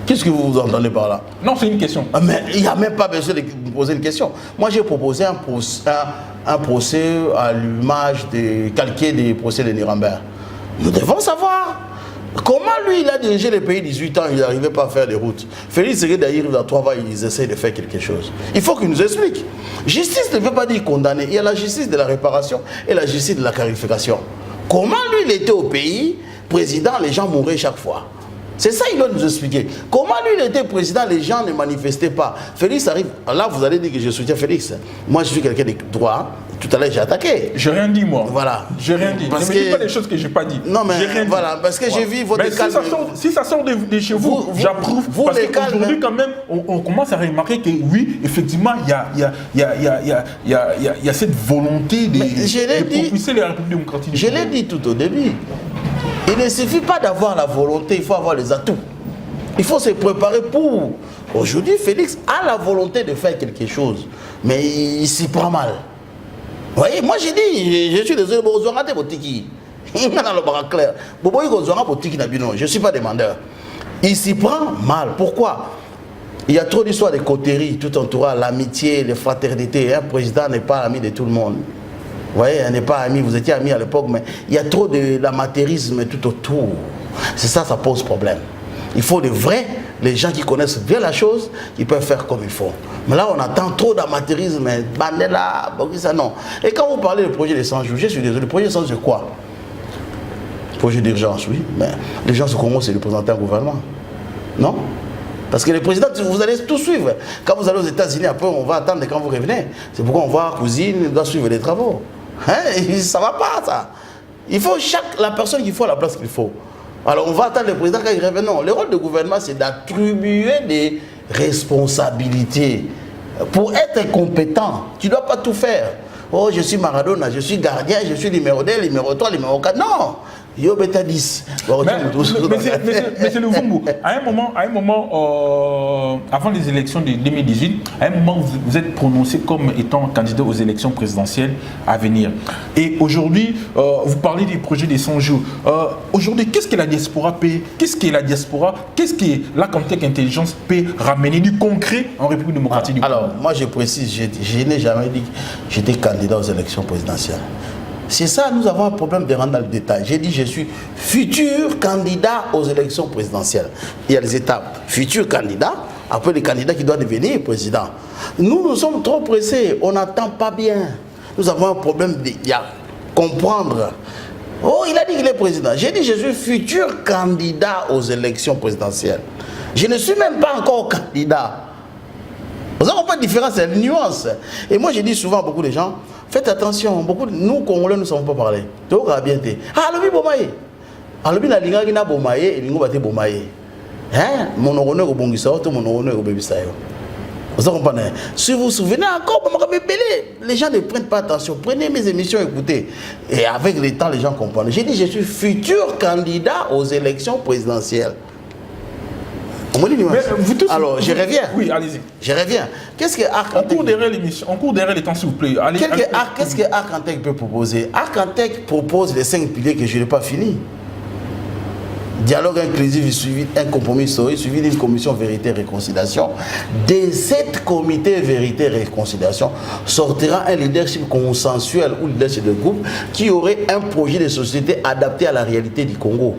Qu'est-ce que vous entendez par là? Non, c'est une question. Mais il n'y a même pas besoin de me poser une question. Moi, j'ai proposé un procès à l'image calqué des procès de Nuremberg. Nous devons savoir. Comment lui, il a dirigé le pays 18 ans, il n'arrivait pas à faire des routes. Félix Tshisekedi arrive dans 3 ans, ils essayent de faire quelque chose. Il faut qu'il nous explique. Justice ne veut pas dire condamner. Il y a la justice de la réparation et la justice de la clarification. Comment lui, il était au pays, président, les gens mouraient chaque fois. C'est ça qu'il doit nous expliquer. Comment lui, il était président, les gens ne manifestaient pas. Félix arrive, là vous allez dire que je soutiens Félix. Moi je suis quelqu'un de droit. Tout à l'heure j'ai attaqué. J'ai rien dit moi. Voilà. J'ai rien dit. Parce ne me dis pas des choses que j'ai pas dit. Non mais voilà, parce que j'ai vu votre calme. Si ça sort de chez vous, j'approuve. Parce qu'aujourd'hui quand même, on commence à remarquer que oui, effectivement, il y a cette volonté de propulser les Républiques démocratiques. Je l'ai dit tout au début. Il ne suffit pas d'avoir la volonté, il faut avoir les atouts. Il faut se préparer pour. Aujourd'hui, Félix a la volonté de faire quelque chose, mais il s'y prend mal. Vous voyez, moi j'ai dit, je suis désolé, je ne suis pas demandeur. Il s'y prend mal. Pourquoi? Il y a trop d'histoires de coteries tout entourant, l'amitié, les fraternités. Un président n'est pas ami de tout le monde. Vous voyez, il n'est pas ami, vous étiez amis à l'époque, mais il y a trop d'amateurisme tout autour. C'est ça, ça pose problème. Il faut de vrais, les gens qui connaissent bien la chose, qui peuvent faire comme il faut. Mais là, on attend trop d'amateurisme, Bandela, ça non. Et quand vous parlez du projet de 100 jours, je suis désolé, le projet de 100 jours, c'est quoi? Projet d'urgence, oui, mais l'urgence au Congo, c'est de présenter un gouvernement. Non? Parce que les présidents, vous allez tout suivre. Quand vous allez aux États-Unis, après, on va attendre quand vous revenez. C'est pourquoi on voit cousine, doit suivre les travaux. Hein? Ça ne va pas, ça. Il faut la personne qu'il faut à la place qu'il faut. Alors, on va attendre le président quand il revient. Non, le rôle du gouvernement, c'est d'attribuer des responsabilités. Pour être compétent, tu ne dois pas tout faire. Oh, je suis Maradona, je suis gardien, je suis numéro 2, numéro 3, numéro 4. Non! Yo bêta 10. Monsieur le Vumbu, à un moment avant les élections de 2018, à un moment, vous êtes prononcé comme étant candidat aux élections présidentielles à venir. Et aujourd'hui, vous parlez du projet des 100 jours. Aujourd'hui, qu'est-ce que la diaspora peut, qu'est-ce que la Cantec Intelligence peut ramener du concret en République démocratique du Congo? Alors, moi je précise, je n'ai jamais dit que j'étais candidat aux élections présidentielles. C'est ça, nous avons un problème de rendre dans le détail. J'ai dit, je suis futur candidat aux élections présidentielles. Il y a des étapes. Futur candidat, après le candidat qui doit devenir président. Nous sommes trop pressés, on n'attend pas bien. Nous avons un problème de comprendre. Oh, il a dit qu'il est président. J'ai dit, je suis futur candidat aux élections présidentielles. Je ne suis même pas encore candidat. Vous avez pas de différence, c'est une nuance. Et moi, je dis souvent à beaucoup de gens, faites attention, nous, Congolais, nous ne savons pas parler. Ah, le bomaye. Ah, le binalingaki qui n'a bomaye, et l'ingo bate bomaye. Hein? Mon honneur au bongisao, mon honneur au bébisayo. Vous comprenez? Si vous vous souvenez encore, les gens ne prennent pas attention. Prenez mes émissions, écoutez. Et avec le temps, les gens comprennent. J'ai dit, je suis futur candidat aux élections présidentielles. Alors, je reviens. Oui, allez-y. Je reviens. Qu'est-ce que Arcantec... En cours derrière les temps, s'il vous plaît. Qu'est-ce que Arcantec peut proposer? Arcantec propose les 5 piliers que je n'ai pas fini. Dialogue inclusif suivi, un compromis historique suivi d'une commission vérité et réconciliation. De cette comité vérité et réconciliation sortira un leadership consensuel ou leadership de groupe qui aurait un projet de société adapté à la réalité du Congo.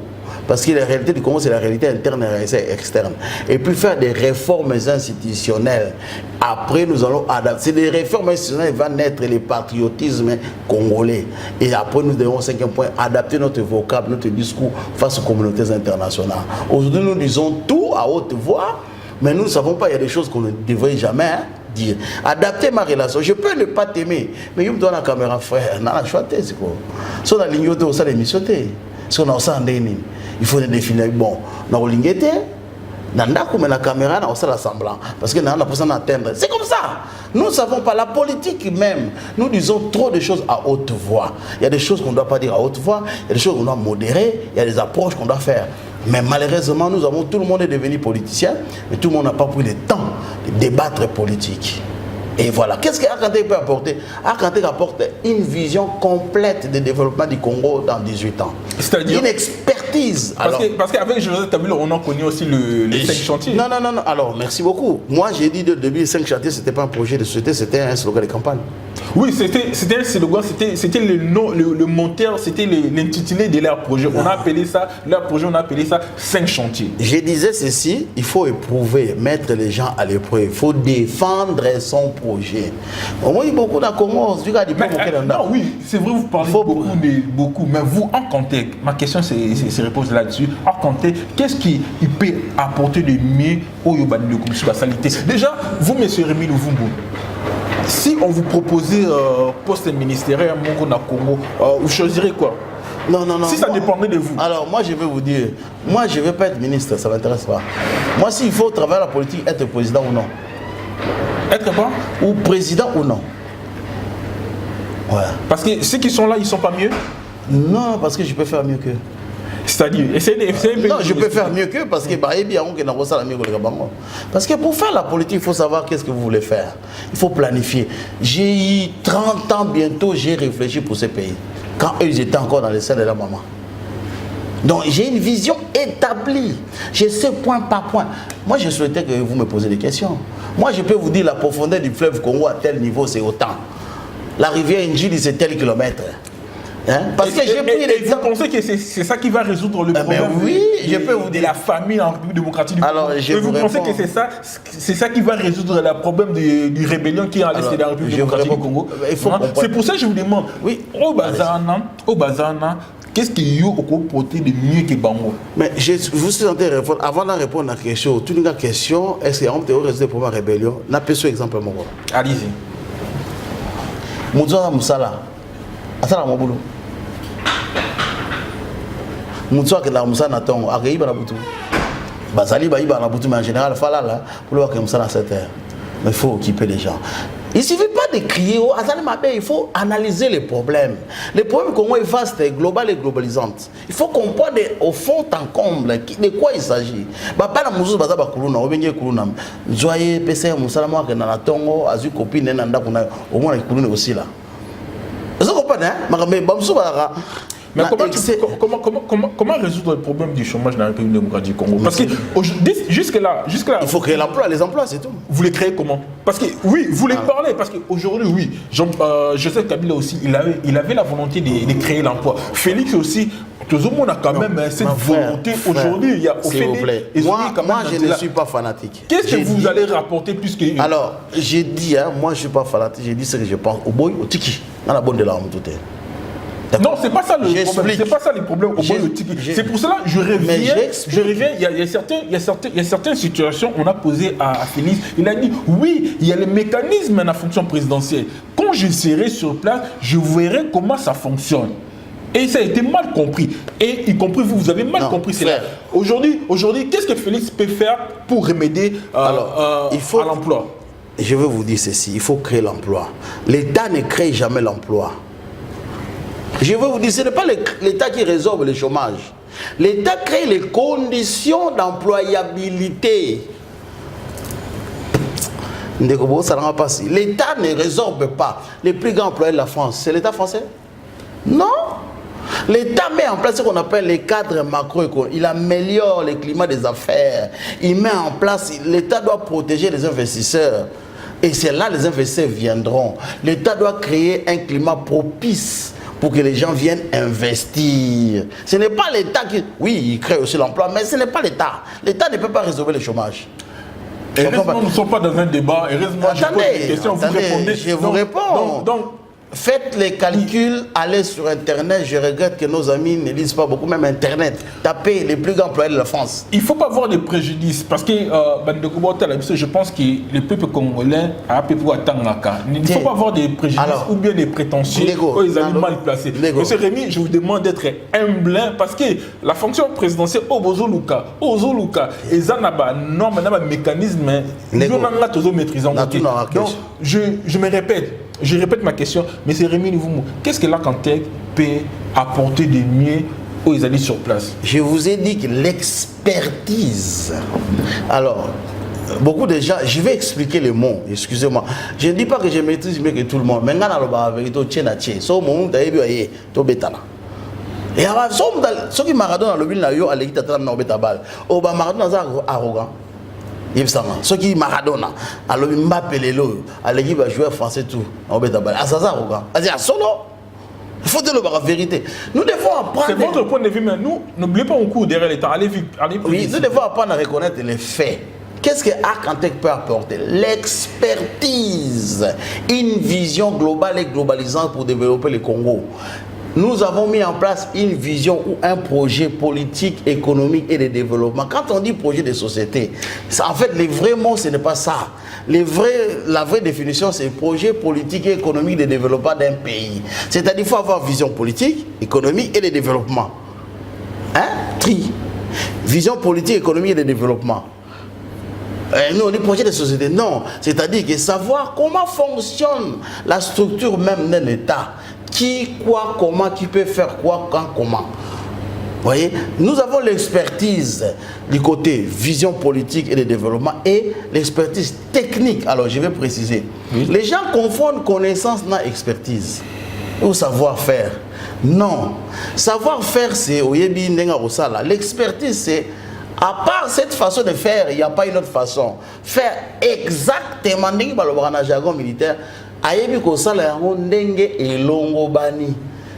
Parce que la réalité du Congo, c'est la réalité interne et externe. Et puis faire des réformes institutionnelles. Après, nous allons adapter. C'est des réformes institutionnelles qui vont naître le patriotisme congolais. Et après, nous devons, 5e point, adapter notre vocable, notre discours face aux communautés internationales. Aujourd'hui, nous disons tout à haute voix, mais nous ne savons pas, il y a des choses qu'on ne devrait jamais dire. Adapter ma relation. Je peux ne pas t'aimer, mais je me donne la caméra, frère. Non, je suis c'est quoi. Si on a l'ignoté, on a l'émission. Si on a ça, il faut définir. Bon, on a l'ingété, on a la caméra, on a l'assemblant. Parce que on a besoin d'atteindre. C'est comme ça. Nous ne savons pas. La politique même, nous disons trop de choses à haute voix. Il y a des choses qu'on ne doit pas dire à haute voix, il y a des choses qu'on doit modérer, il y a des approches qu'on doit faire. Mais malheureusement, tout le monde est devenu politicien, mais tout le monde n'a pas pris le temps de débattre politique. Et voilà. Qu'est-ce que Arcantec peut apporter? Arcantec apporte une vision complète du développement du Congo dans 18 ans. C'est-à-dire une expertise. Parce qu'avec Joseph Kabila, on a connu aussi les 5 chantiers. Non. Alors, merci beaucoup. Moi, j'ai dit dès le début, les 5 chantiers, ce n'était pas un projet de société, c'était un slogan de campagne. Oui, c'était un slogan, c'était le nom, le monteur, c'était l'intitulé de leur projet. On a appelé ça, leur projet, on a appelé ça 5 chantiers. Je disais ceci, il faut éprouver, mettre les gens à l'épreuve, il faut défendre son projet. Au moins, il y a beaucoup d'accords. Non, oui, c'est vrai, vous parlez beaucoup, mais vous, Arcantec, ma question se repose là-dessus. Arcantec, qu'est-ce qu'il peut apporter de mieux au Yobani de Commission de la Salité? Déjà, vous, monsieur Rémi Luvumbu, si on vous proposait poste ministériel à Mongo Congo, vous choisirez quoi? Non. Si ça dépendait de vous. Alors, moi, je vais vous dire, moi, je ne vais pas être ministre, ça ne m'intéresse pas. Moi, s'il faut travailler la politique, être président ou non. Être quoi? Ou président ou non. Voilà. Parce que ceux qui sont là, ils ne sont pas mieux? Non, parce que je peux faire mieux qu'eux. C'est-à-dire, non, je peux faire mieux qu'eux parce que parce que pour faire la politique, il faut savoir qu'est-ce que vous voulez faire. Il faut planifier. J'ai eu 30 ans bientôt, j'ai réfléchi pour ce pays. Quand eux, ils étaient encore dans les selles de la maman. Donc j'ai une vision établie. Je sais point par point. Moi, je souhaitais que vous me posiez des questions. Moi, je peux vous dire la profondeur du fleuve Congo à tel niveau, c'est autant. La rivière Njili, c'est tel kilomètre. Hein? Parce que j'ai pris l'exemple. Vous pensez que c'est ça qui va résoudre le problème oui, je peux vous dire. De la famille en République démocratique du Congo? Alors, vous pensez que c'est ça qui va résoudre le problème du rébellion qui est à l'est de la République démocratique du Congo? C'est pour ça que je vous demande, oui, au Bazana, qu'est-ce qu'il y a au côté de mieux que Bango? Mais vous sentez répondre, avant de répondre à la question, toute une question, est-ce qu'il y a un résultat pour la rébellion? N'a pas ce exemple. Allez-y. Moussa Moussala, attends mon boulot. Moussa qui est là, Moussa Natongo, a gagné Barabutu. Bazali Baïba Barabutu, mais en général, il faut là pour voir que Moussa dans cette terre. Mais il faut occuper les gens. Il ne suffit pas de crier, il faut analyser les problèmes. Les problèmes Congo est vaste, global et globalisante. Il faut comprendre au fond en comble de quoi il s'agit. Pas la mousse baza bakuluna, obenye kuluna. Joye PC Moussalama que na tongo, azu copine nanda kuna au moins kuluna aussi là. Vous comprenez hein? Mais bamsou bara. Mais comment résoudre le problème du chômage dans la République démocratique du Congo? Parce que jusque-là... Il faut créer l'emploi, les emplois, c'est tout. Vous les créez comment? Parce que, oui, vous les parlez, parce qu'aujourd'hui, oui, Joseph Kabila aussi, il avait la volonté de créer l'emploi. Félix aussi, tout le monde a quand même cette volonté. Aujourd'hui, il y a au fait... Moi, je ne suis pas fanatique. Qu'est-ce que vous allez rapporter plus que... Alors, j'ai dit, moi, je ne suis pas fanatique, j'ai dit ce que je pense au boy, au tiki, dans la bonne de l'arme, tout est. Non, c'est pas ça le problème. C'est pas ça le problème au C'est pour cela que je reviens. Il y a certaines situations, on a posé à Félix. Il a dit oui, il y a les mécanismes dans la fonction présidentielle. Quand je serai sur place, je verrai comment ça fonctionne. Et ça a été mal compris. Et y compris vous avez mal compris cela. Aujourd'hui, qu'est-ce que Félix peut faire pour remédier à l'emploi? Je veux vous dire ceci, il faut créer l'emploi. L'État ne crée jamais l'emploi. Je veux vous dire, ce n'est pas l'État qui résorbe le chômage. L'État crée les conditions d'employabilité. L'État ne résorbe pas. Les plus grands employés de la France, c'est l'État français? Non. L'État met en place ce qu'on appelle les cadres macroéconomiques. Il améliore le climat des affaires. Il met en place, l'État doit protéger les investisseurs. Et c'est là que les investisseurs viendront. L'État doit créer un climat propice pour que les gens viennent investir. Ce n'est pas l'État qui... Oui, il crée aussi l'emploi, mais ce n'est pas l'État. L'État ne peut pas résoudre le chômage. Heureusement, nous ne sommes pas dans un débat. Heureusement, je pose des questions, vous répondez. Je vous réponds. Donc, faites les calculs, allez sur Internet. Je regrette que nos amis ne lisent pas beaucoup, même Internet. Tapez les plus grands employés de la France. Il ne faut pas avoir de préjudices, parce que je pense que le peuple congolais a peu pour attendre. Il ne faut pas avoir des préjudices ou bien des prétentieux. Ils ont mal placés. Monsieur Rémi, je vous demande d'être humble, parce que la fonction présidentielle, Ozoluka, et Zanaba, non, mais un mécanisme, nous avons toujours maîtrisé. Donc, je répète ma question, mais c'est Rémi Nivoumou. Qu'est-ce que l'Arcantec peut apporter de mieux aux alliés sur place? Je vous ai dit que l'expertise. Alors, beaucoup de gens, je vais expliquer les mots, excusez-moi. Je ne dis pas que je maîtrise mieux que tout le monde. Mais maintenant, et alors, ceux qui Maradona le bin yo aleki tatana na obeta bal. Oba Maradona za arrogant. Ceux qui Maradona, alors Mbappé lelo, aleki va jouer français tout na obeta bal. Azaza arrogant. Azia solo. Il faut dire la vérité. Nous devons apprendre. C'est votre point de vue, mais nous n'oubliez pas au cours derrière l'État. Allez vite. Oui, nous devons apprendre à reconnaître les faits. Qu'est-ce que Arcantec peut apporter? L'expertise, une vision globale et globalisante pour développer le Congo. Nous avons mis en place une vision ou un projet politique, économique et de développement. Quand on dit projet de société, en fait, les vrais mots, ce n'est pas ça. La vraie définition, c'est projet politique et économique de développement d'un pays. C'est-à-dire qu'il faut avoir vision politique, économique et de développement. Tri. Vision politique, économique et de développement. Nous, on dit projet de société. Non. C'est-à-dire que savoir comment fonctionne la structure même d'un État. Qui, quoi, comment, qui peut faire quoi, quand, comment. Voyez, nous avons l'expertise du côté vision politique et de développement et l'expertise technique. Alors, je vais préciser. Oui. Les gens confondent connaissance et expertise ou savoir-faire. Non. Savoir-faire, c'est l'expertise, c'est à part cette façon de faire, il n'y a pas une autre façon. Faire exactement dans le jargon militaire,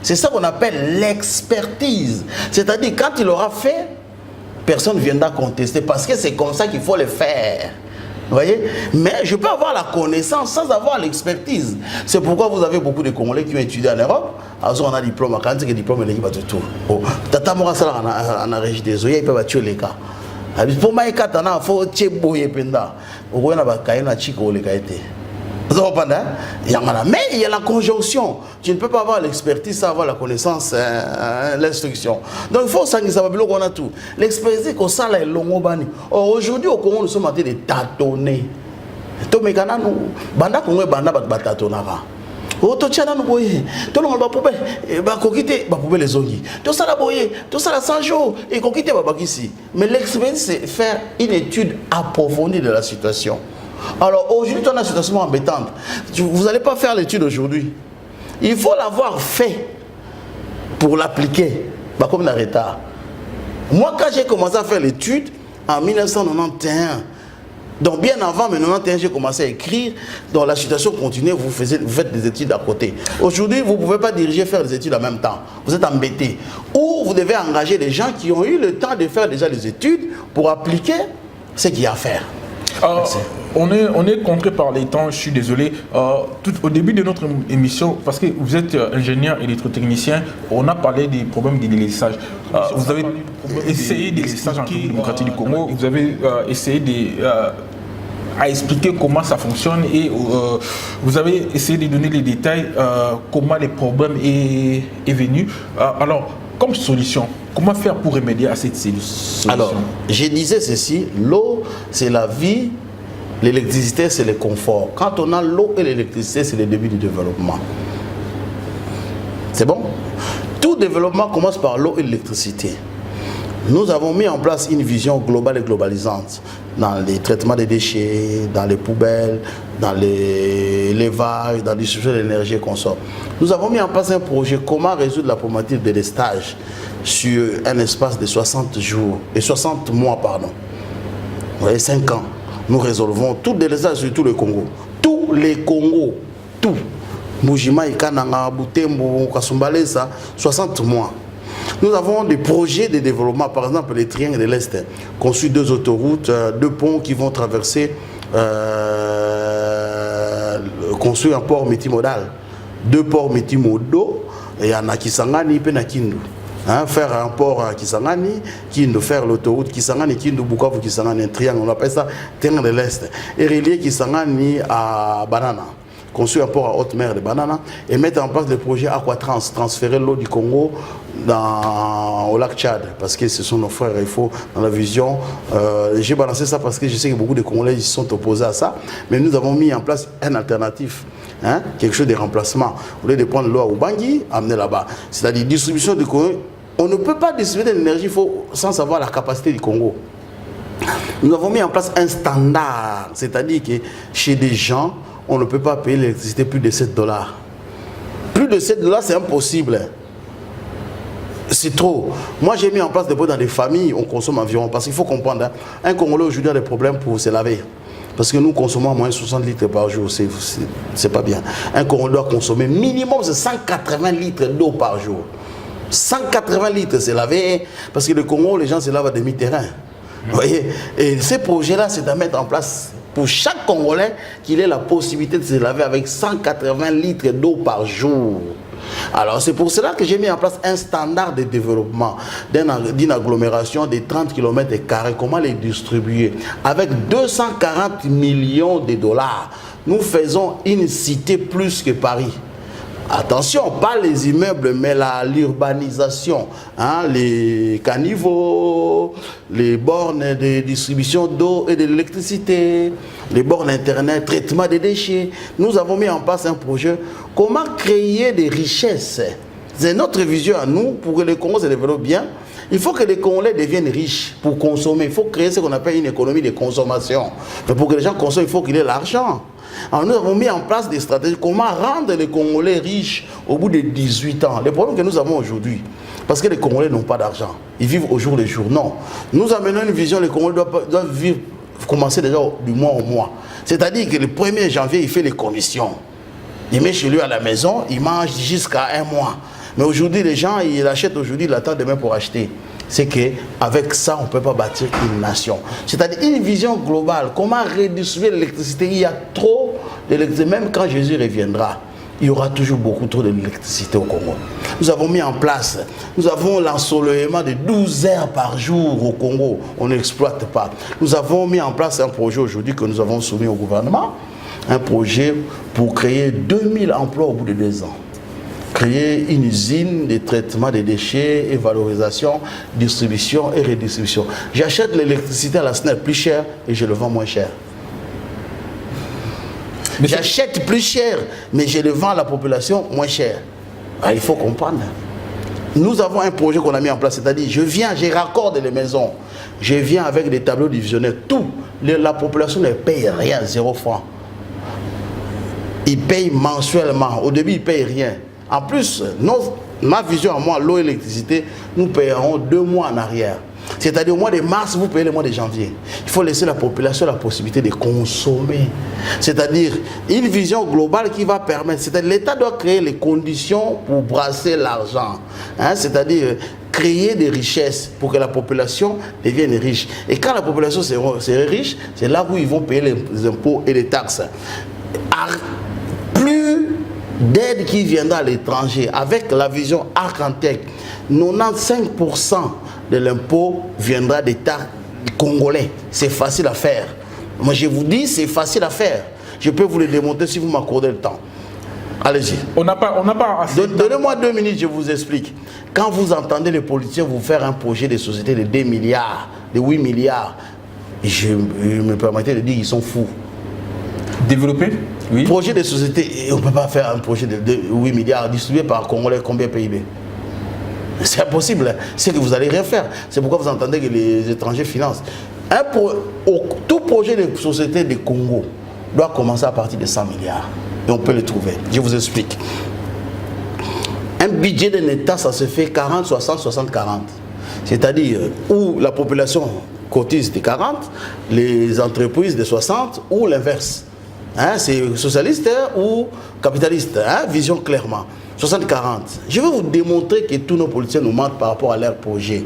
c'est ça qu'on appelle l'expertise. C'est-à-dire, quand il aura fait, personne ne viendra contester parce que c'est comme ça qu'il faut le faire. Vous voyez? Mais je peux avoir la connaissance sans avoir l'expertise. C'est pourquoi vous avez beaucoup de Congolais qui ont étudié en Europe. Alors, on a un diplôme, quand il y a un diplôme, il va tout. Tata Mora Sala en a régi des oeils, il peut tuer les cas. Pour moi, il faut tuer Boye Penda. Au moins, il y a un chico les été. Mais il y a la conjonction. Tu ne peux pas avoir l'expertise sans avoir la connaissance, l'instruction. Donc il faut ça qu'on a tout. L'expertise qu'on ça là est long. Aujourd'hui au Congo nous sommes en train de tâtonner. To mekana nous banda Congo banda ba tâtonnara. Oto tchana nous boye. To longa ba poube ba kokite ba poube les ongi. To ça la boye, to ça la 100 jours et kokite ba bakisi. Mais l'expertise c'est faire une étude approfondie de la situation. Alors aujourd'hui, on a une situation embêtante. Vous n'allez pas faire l'étude aujourd'hui. Il faut l'avoir fait pour l'appliquer. Comme dans retard. Moi, quand j'ai commencé à faire l'étude, en 1991, donc bien avant, mais 1991, j'ai commencé à écrire. Dans la situation continue, vous faites des études à côté. Aujourd'hui, vous ne pouvez pas diriger faire des études en même temps. Vous êtes embêté. Ou vous devez engager des gens qui ont eu le temps de faire déjà des études pour appliquer ce qu'il y a à faire. On est contré par les temps, je suis désolé. Au début de notre émission, parce que vous êtes ingénieur électrotechnicien, on a parlé des problèmes de délestage. Vous avez essayé des délestages en République démocratique du Congo, vous avez essayé à expliquer comment ça fonctionne et vous avez essayé de donner les détails, comment les problèmes est venu. Alors, comme solution, comment faire pour remédier à cette solution? Alors, je disais ceci, l'eau, c'est la vie, l'électricité, c'est le confort. Quand on a l'eau et l'électricité, c'est le début du développement. C'est bon? Tout développement commence par l'eau et l'électricité. Nous avons mis en place une vision globale et globalisante dans les traitements des déchets, dans les poubelles, dans les levages, dans la distribution de l'énergie qu'on sort. Nous avons mis en place un projet comment résoudre la problématique de délestage sur un espace de 60 jours et 60 mois, pardon. Vous voyez, 5 ans. Nous résolvons tout délestage sur tout le Congo. Tous les Congos, tout. Mujima, Ikananga, Butembo, Kasumbalesa, 60 mois. Nous avons des projets de développement, par exemple les triangles de l'Est, conçu 2 autoroutes, 2 ponts qui vont traverser, construire un port multimodal, 2 ports multimodaux, et il y en a Kisangani et Penakindu. Faire un port à Kisangani, Kindu, faire l'autoroute Kisangani, Kindu, Bukavu, Kisangani, un triangle, on appelle ça triangle de l'Est, et relier Kisangani à Banana. Construire un port à haute mer de Banana et mettre en place le projet Aquatrans, transférer l'eau du Congo au lac Tchad, parce que ce sont nos frères, il faut dans la vision. J'ai balancé ça parce que je sais que beaucoup de Congolais ils sont opposés à ça, mais nous avons mis en place un alternatif, quelque chose de remplacement. Au lieu de prendre l'eau à Ubangi, amener là-bas. C'est-à-dire distribution du Congo. On ne peut pas distribuer de l'énergie sans savoir la capacité du Congo. Nous avons mis en place un standard, c'est-à-dire que chez des gens, on ne peut pas payer l'électricité plus de 7 $. Plus de 7 $, c'est impossible. C'est trop. Moi, j'ai mis en place des pots dans des familles, on consomme environ. Parce qu'il faut comprendre, un Congolais aujourd'hui a des problèmes pour se laver. Parce que nous consommons moins de 60 litres par jour, c'est pas bien. Un Congolais doit consommer minimum 180 litres d'eau par jour. 180 litres, c'est laver. Parce que le Congo, les gens se lavent à demi-terrain. Vous voyez? Et ces projets-là, c'est à mettre en place pour chaque Congolais qu'il ait la possibilité de se laver avec 180 litres d'eau par jour. Alors c'est pour cela que j'ai mis en place un standard de développement d'une agglomération de 30 km². Comment les distribuer? Avec 240 millions de $, nous faisons une cité plus que Paris. Attention, pas les immeubles, mais l'urbanisation, les caniveaux, les bornes de distribution d'eau et de l'électricité, les bornes internet, traitement des déchets. Nous avons mis en place un projet, comment créer des richesses. c'est notre vision à nous, pour que le Congo se développe bien. Il faut que les Congolais deviennent riches pour consommer. Il faut créer ce qu'on appelle une économie de consommation. Mais pour que les gens consomment, il faut qu'il y ait l'argent. Alors nous avons mis en place des stratégies. Comment rendre les Congolais riches au bout de 18 ans? Les problèmes que nous avons aujourd'hui, parce que les Congolais n'ont pas d'argent. Ils vivent au jour le jour. Non. Nous amenons une vision, les Congolais doivent vivre, commencer déjà du mois au mois. C'est-à-dire que le 1er janvier, il fait les commissions. Il met chez lui à la maison, il mange jusqu'à un mois. Mais aujourd'hui, les gens, ils achètent aujourd'hui, ils attendent demain pour acheter. C'est qu'avec ça, on ne peut pas bâtir une nation. C'est-à-dire une vision globale. Comment redistribuer l'électricité? Il y a trop d'électricité. Même quand Jésus reviendra, il y aura toujours beaucoup trop d'électricité au Congo. Nous avons mis en place, nous avons l'ensoleillement de 12 heures par jour au Congo. On n'exploite pas. Nous avons mis en place un projet aujourd'hui que nous avons soumis au gouvernement. Un projet pour créer 2000 emplois au bout de 2 ans. Créer une usine de traitement des déchets et valorisation, distribution et redistribution. J'achète l'électricité à la SNEL plus cher et je le vends moins cher. J'achète plus cher, mais je le vends à la population moins cher. Ah, il faut comprendre. Nous avons un projet qu'on a mis en place, c'est-à-dire je viens, je raccorde les maisons. Je viens avec des tableaux divisionnaires. Tout, la population ne paye rien, 0 francs. Ils payent mensuellement. Au début, ils ne payent rien. En plus, ma vision à moi, l'eau et l'électricité, nous payerons 2 mois en arrière. C'est-à-dire au mois de mars, vous payez le mois de janvier. Il faut laisser la population la possibilité de consommer. C'est-à-dire une vision globale qui va permettre. C'est-à-dire l'État doit créer les conditions pour brasser l'argent. Hein? C'est-à-dire créer des richesses pour que la population devienne riche. Et quand la population sera riche, c'est là où ils vont payer les impôts et les taxes. Plus d'aide qui viendra à l'étranger, avec la vision Arcantec, 95% de l'impôt viendra d'État congolais. C'est facile à faire. Moi je vous dis, c'est facile à faire. Je peux vous le démontrer si vous m'accordez le temps. Allez-y. On n'a pas assez. Donnez-moi 2 minutes, je vous explique. Quand vous entendez les politiciens vous faire un projet de société de 2 milliards, de 8 milliards, je me permettais de dire qu'ils sont fous. Développer? Oui. Projet de société, on ne peut pas faire un projet de 8 milliards distribué par Congolais, combien PIB? C'est impossible, c'est que vous n'allez rien faire. C'est pourquoi vous entendez que les étrangers financent. Tout projet de société de Congo doit commencer à partir de 100 milliards. Et on peut le trouver. Je vous explique. Un budget d'un État, ça se fait 40, 60, 60, 40. C'est-à-dire où la population cotise de 40, les entreprises de 60 ou l'inverse. Hein, c'est socialiste ou capitaliste, hein, vision clairement. 60-40. Je vais vous démontrer que tous nos politiciens nous mentent par rapport à leur projet.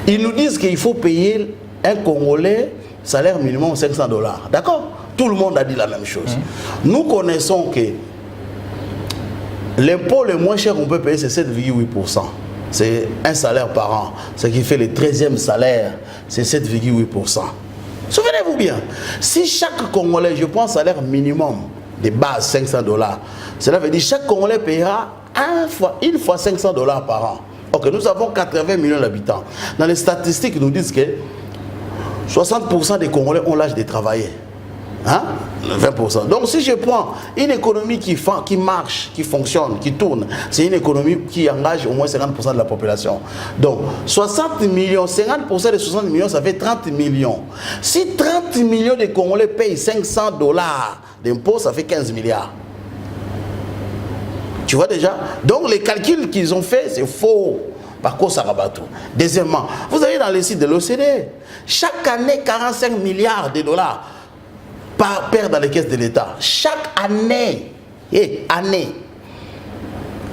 Ils nous disent qu'il faut payer un Congolais salaire minimum $500. D'accord? Tout le monde a dit la même chose. Nous connaissons que l'impôt le moins cher qu'on peut payer, c'est 7,8%. C'est un salaire par an. Ce qui fait le 13e salaire, c'est 7,8%. Souvenez-vous bien, si chaque Congolais, je prends un salaire minimum de base $500, cela veut dire que chaque Congolais payera une fois $500 par an. Ok, nous avons 80 millions d'habitants. Dans les statistiques, nous disent que 60% des Congolais ont l'âge de travailler. Hein? 20%. Donc si je prends une économie qui marche, qui fonctionne, qui tourne, c'est une économie qui engage au moins 50% de la population. Donc 60 millions, 50% de 60 millions, ça fait 30 millions. Si 30 millions de Congolais payent $500 d'impôts, ça fait 15 milliards. Tu vois déjà? Donc les calculs qu'ils ont faits, c'est faux. Par contre, ça rabat tout. Deuxièmement, vous avez dans les sites de l'OCDE, chaque année 45 milliards de dollars perd dans les caisses de l'État. Chaque année. Année.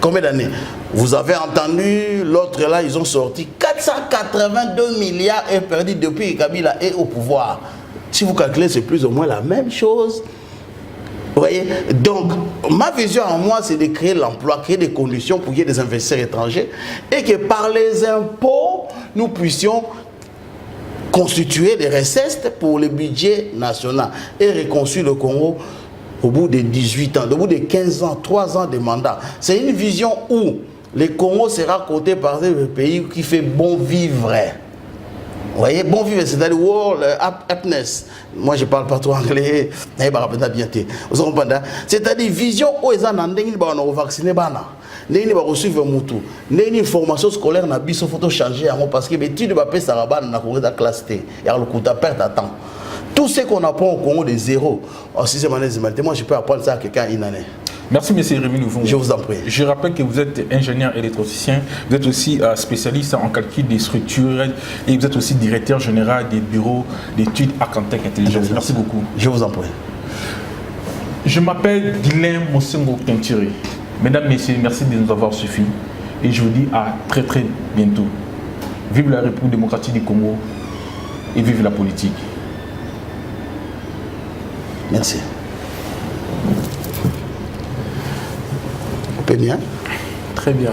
Combien d'années? Vous avez entendu, l'autre là, ils ont sorti 482 milliards et perdu depuis que Kabila est au pouvoir. Si vous calculez, c'est plus ou moins la même chose. Vous voyez? Donc, ma vision en moi, c'est de créer l'emploi, créer des conditions pour qu'il y ait des investisseurs étrangers et que par les impôts, nous puissions constituer des recettes pour le budget national et reconstruire le Congo au bout de 18 ans, au bout de 15 ans, 3 ans de mandat. C'est une vision où le Congo sera coté par un pays qui fait bon vivre. Vous voyez, bon vivre, c'est-à-dire world happiness. Moi, je parle pas trop anglais. C'est-à-dire vision où ils ont vacciné bana. Ils ont reçu mutu. Une formation scolaire na biso photo changer parce que l'étude va payer ça na la classe T. Il y a le coup de perte de temps. Tout ce qu'on apprend au Congo de zéro, en 6e année, moi je peux apprendre ça à quelqu'un une année. Merci, M. Rémi Louvon. Je vous en prie. Je rappelle que vous êtes ingénieur électricien, vous êtes aussi spécialiste en calcul des structures et vous êtes aussi directeur général des bureaux d'études Arcantec Intelligence. Merci beaucoup. Je vous en prie. Je m'appelle Dylan Mosengo Kentiri. Mesdames, Messieurs, merci de nous avoir suffi et je vous dis à très très bientôt. Vive la République démocratique du Congo et vive la politique. Merci. On peut bien? Très bien.